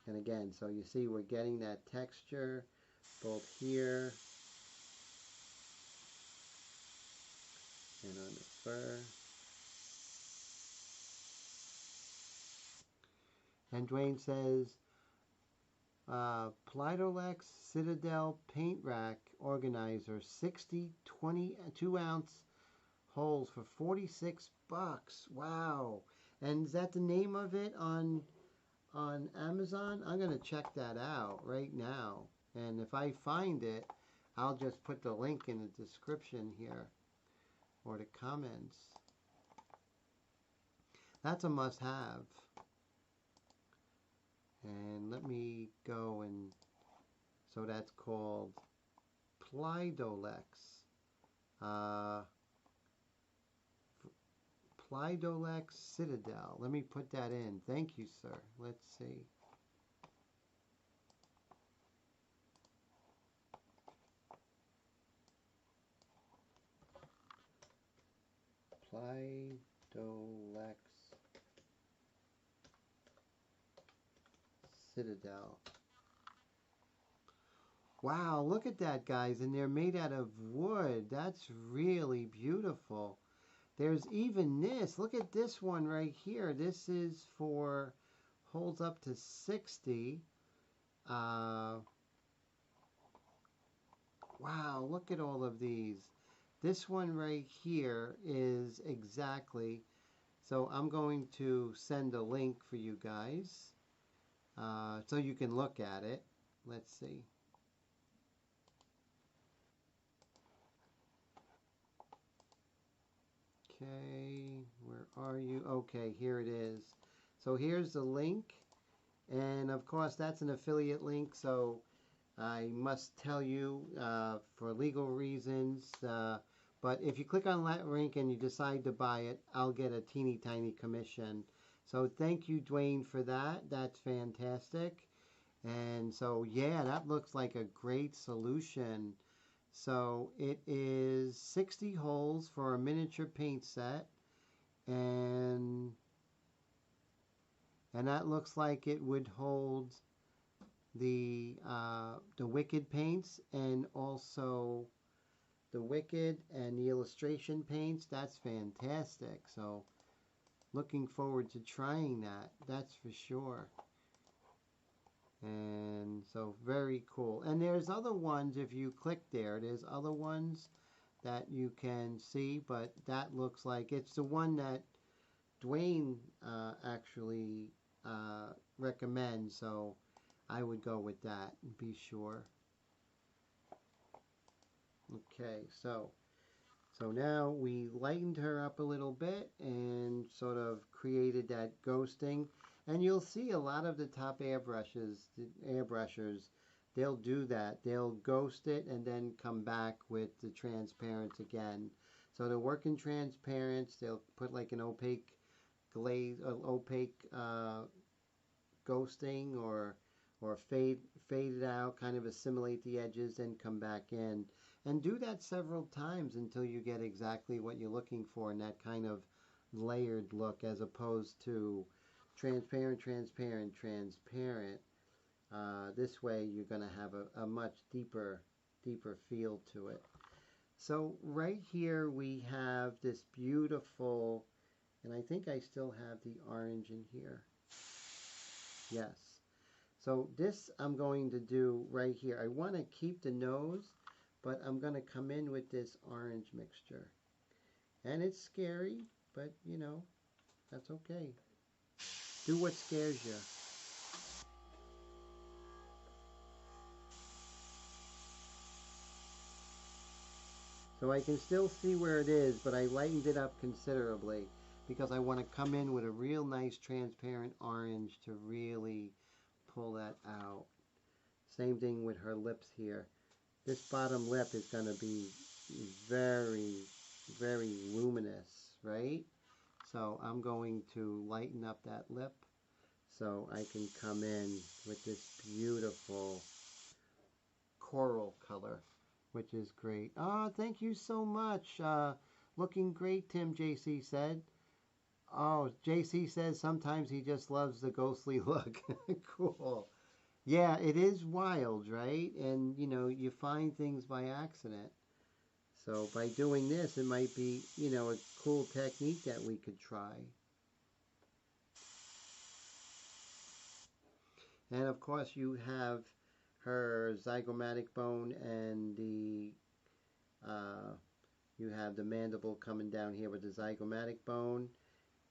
And again, so you see we're getting that texture both here and on the fur. And Dwayne says, Plydolex Citadel Paint Rack Organizer, 60 22 ounce holes for 46 bucks. Wow. And is that the name of it on Amazon? I'm going to check that out right now. And if I find it, I'll just put the link in the description here or the comments. That's a must-have. And let me go and, so that's called Pleidolex. Pleidolex Citadel. Let me put that in. Thank you, sir. Let's see. Pleidolex Citadel. Wow, look at that, guys. And they're made out of wood. That's really beautiful. There's even this. Look at this one right here. This is for, holds up to 60. Wow, look at all of these. This one right here is exactly, so I'm going to send a link for you guys so you can look at it. Let's see. Okay, where are you? Okay, here it is. So here's the link. And of course, that's an affiliate link. So I must tell you for legal reasons. But if you click on that link and you decide to buy it, I'll get a teeny tiny commission. So thank you, Dwayne, for that. That's fantastic. And so, yeah, that looks like a great solution. So it is 60 holes for a miniature paint set, and that looks like it would hold the Wicked paints and also the Wicked and the illustration paints. That's fantastic. So looking forward to trying that. That's for sure. And so very cool. And there's other ones, if you click there, there's other ones that you can see, but that looks like it's the one that Dwayne actually recommends, so I would go with that, be sure. Okay, so now we lightened her up a little bit and sort of created that ghosting. And you'll see a lot of the top airbrushers, they'll do that. They'll ghost it and then come back with the transparents again. So they'll work in transparents. They'll put like an opaque glaze, opaque ghosting or fade it out, kind of assimilate the edges, then come back in. And do that several times until you get exactly what you're looking for in that kind of layered look, as opposed to transparent, transparent, transparent. This way you're going to have a much deeper feel to it. So right here we have this beautiful, and I think I still have the orange in here. Yes. So this I'm going to do right here. I want to keep the nose, but I'm going to come in with this orange mixture. And it's scary, but you know, that's okay. Do what scares you. So I can still see where it is, but I lightened it up considerably because I want to come in with a real nice transparent orange to really pull that out. Same thing with her lips here. This bottom lip is going to be very, very luminous, right? So I'm going to lighten up that lip so I can come in with this beautiful coral color, which is great. Oh, thank you so much. Looking great, Tim, JC said. Oh, JC says sometimes he just loves the ghostly look. Cool. Yeah, it is wild, right? And, you know, you find things by accident. So by doing this, it might be, you know, a cool technique that we could try. And of course you have her zygomatic bone and the, you have the mandible coming down here with the zygomatic bone,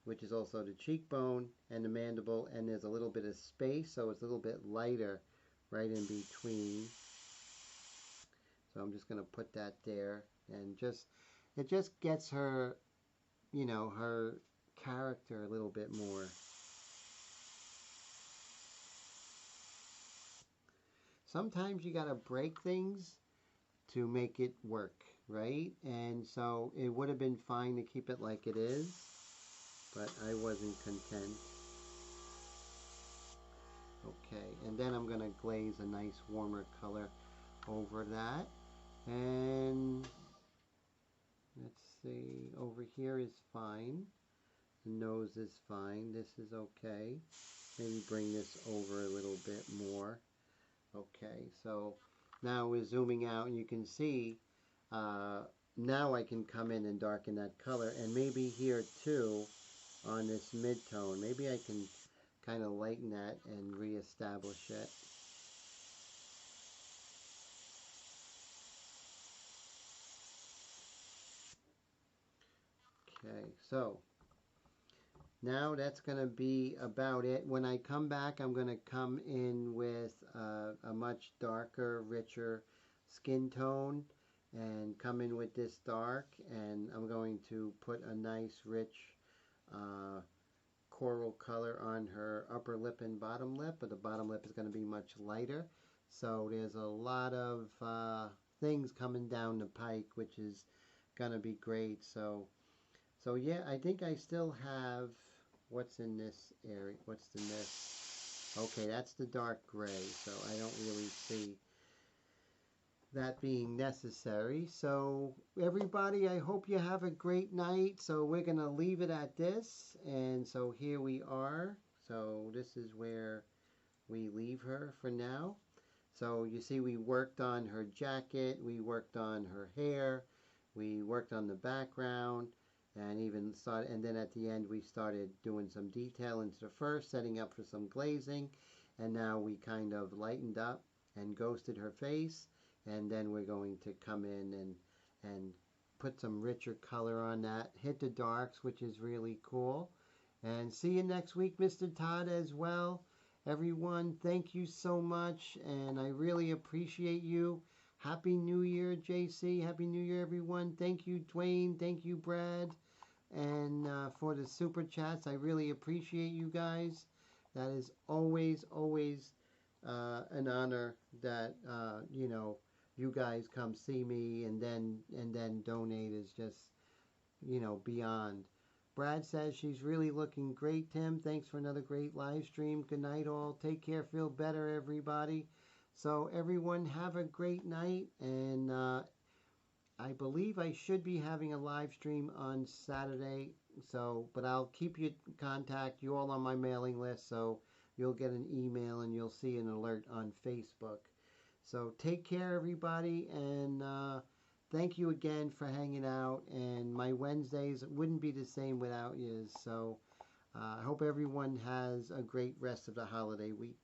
which is also the cheekbone and the mandible, and there's a little bit of space, so it's a little bit lighter right in between. So I'm just going to put that there, and it just gets her, you know, her character a little bit more. Sometimes you gotta break things to make it work, right? And so it would have been fine to keep it like it is, but I wasn't content. Okay, and then I'm gonna glaze a nice warmer color over that. And let's see, over here is fine. The nose is fine. This is okay. Maybe bring this over a little bit more. Okay, so now we're zooming out and you can see now I can come in and darken that color, and maybe here too on this mid-tone. Maybe I can kind of lighten that and re-establish it. Okay, so now that's going to be about it. When I come back, I'm going to come in with a much darker, richer skin tone and come in with this dark, and I'm going to put a nice, rich coral color on her upper lip and bottom lip, but the bottom lip is going to be much lighter. So there's a lot of things coming down the pike, which is going to be great. So yeah, I think I still have, what's in this area? What's in this? Okay, that's the dark gray, so I don't really see that being necessary. So everybody, I hope you have a great night. So we're going to leave it at this. And so here we are. So this is where we leave her for now. So you see we worked on her jacket, we worked on her hair, we worked on the background, and even started, and then at the end we started doing some detail into the first, setting up for some glazing, and now we kind of lightened up and ghosted her face, and then we're going to come in and put some richer color on that, hit the darks, which is really cool. And see you next week, Mr. Todd, as well. Everyone, thank you so much, and I really appreciate you. Happy New Year, JC. Happy New Year, everyone. Thank you, Dwayne. Thank you, Brad. And for the super chats, I really appreciate you guys. That is always, always an honor that, you know, you guys come see me and then donate is just, you know, beyond. Brad says she's really looking great, Tim. Thanks for another great live stream. Good night, all. Take care. Feel better, everybody. So, everyone, have a great night. And I believe I should be having a live stream on Saturday. So, but I'll keep you contact you all on my mailing list. So, you'll get an email and you'll see an alert on Facebook. So, take care, everybody. And thank you again for hanging out, and my Wednesdays wouldn't be the same without you. So I hope everyone has a great rest of the holiday week.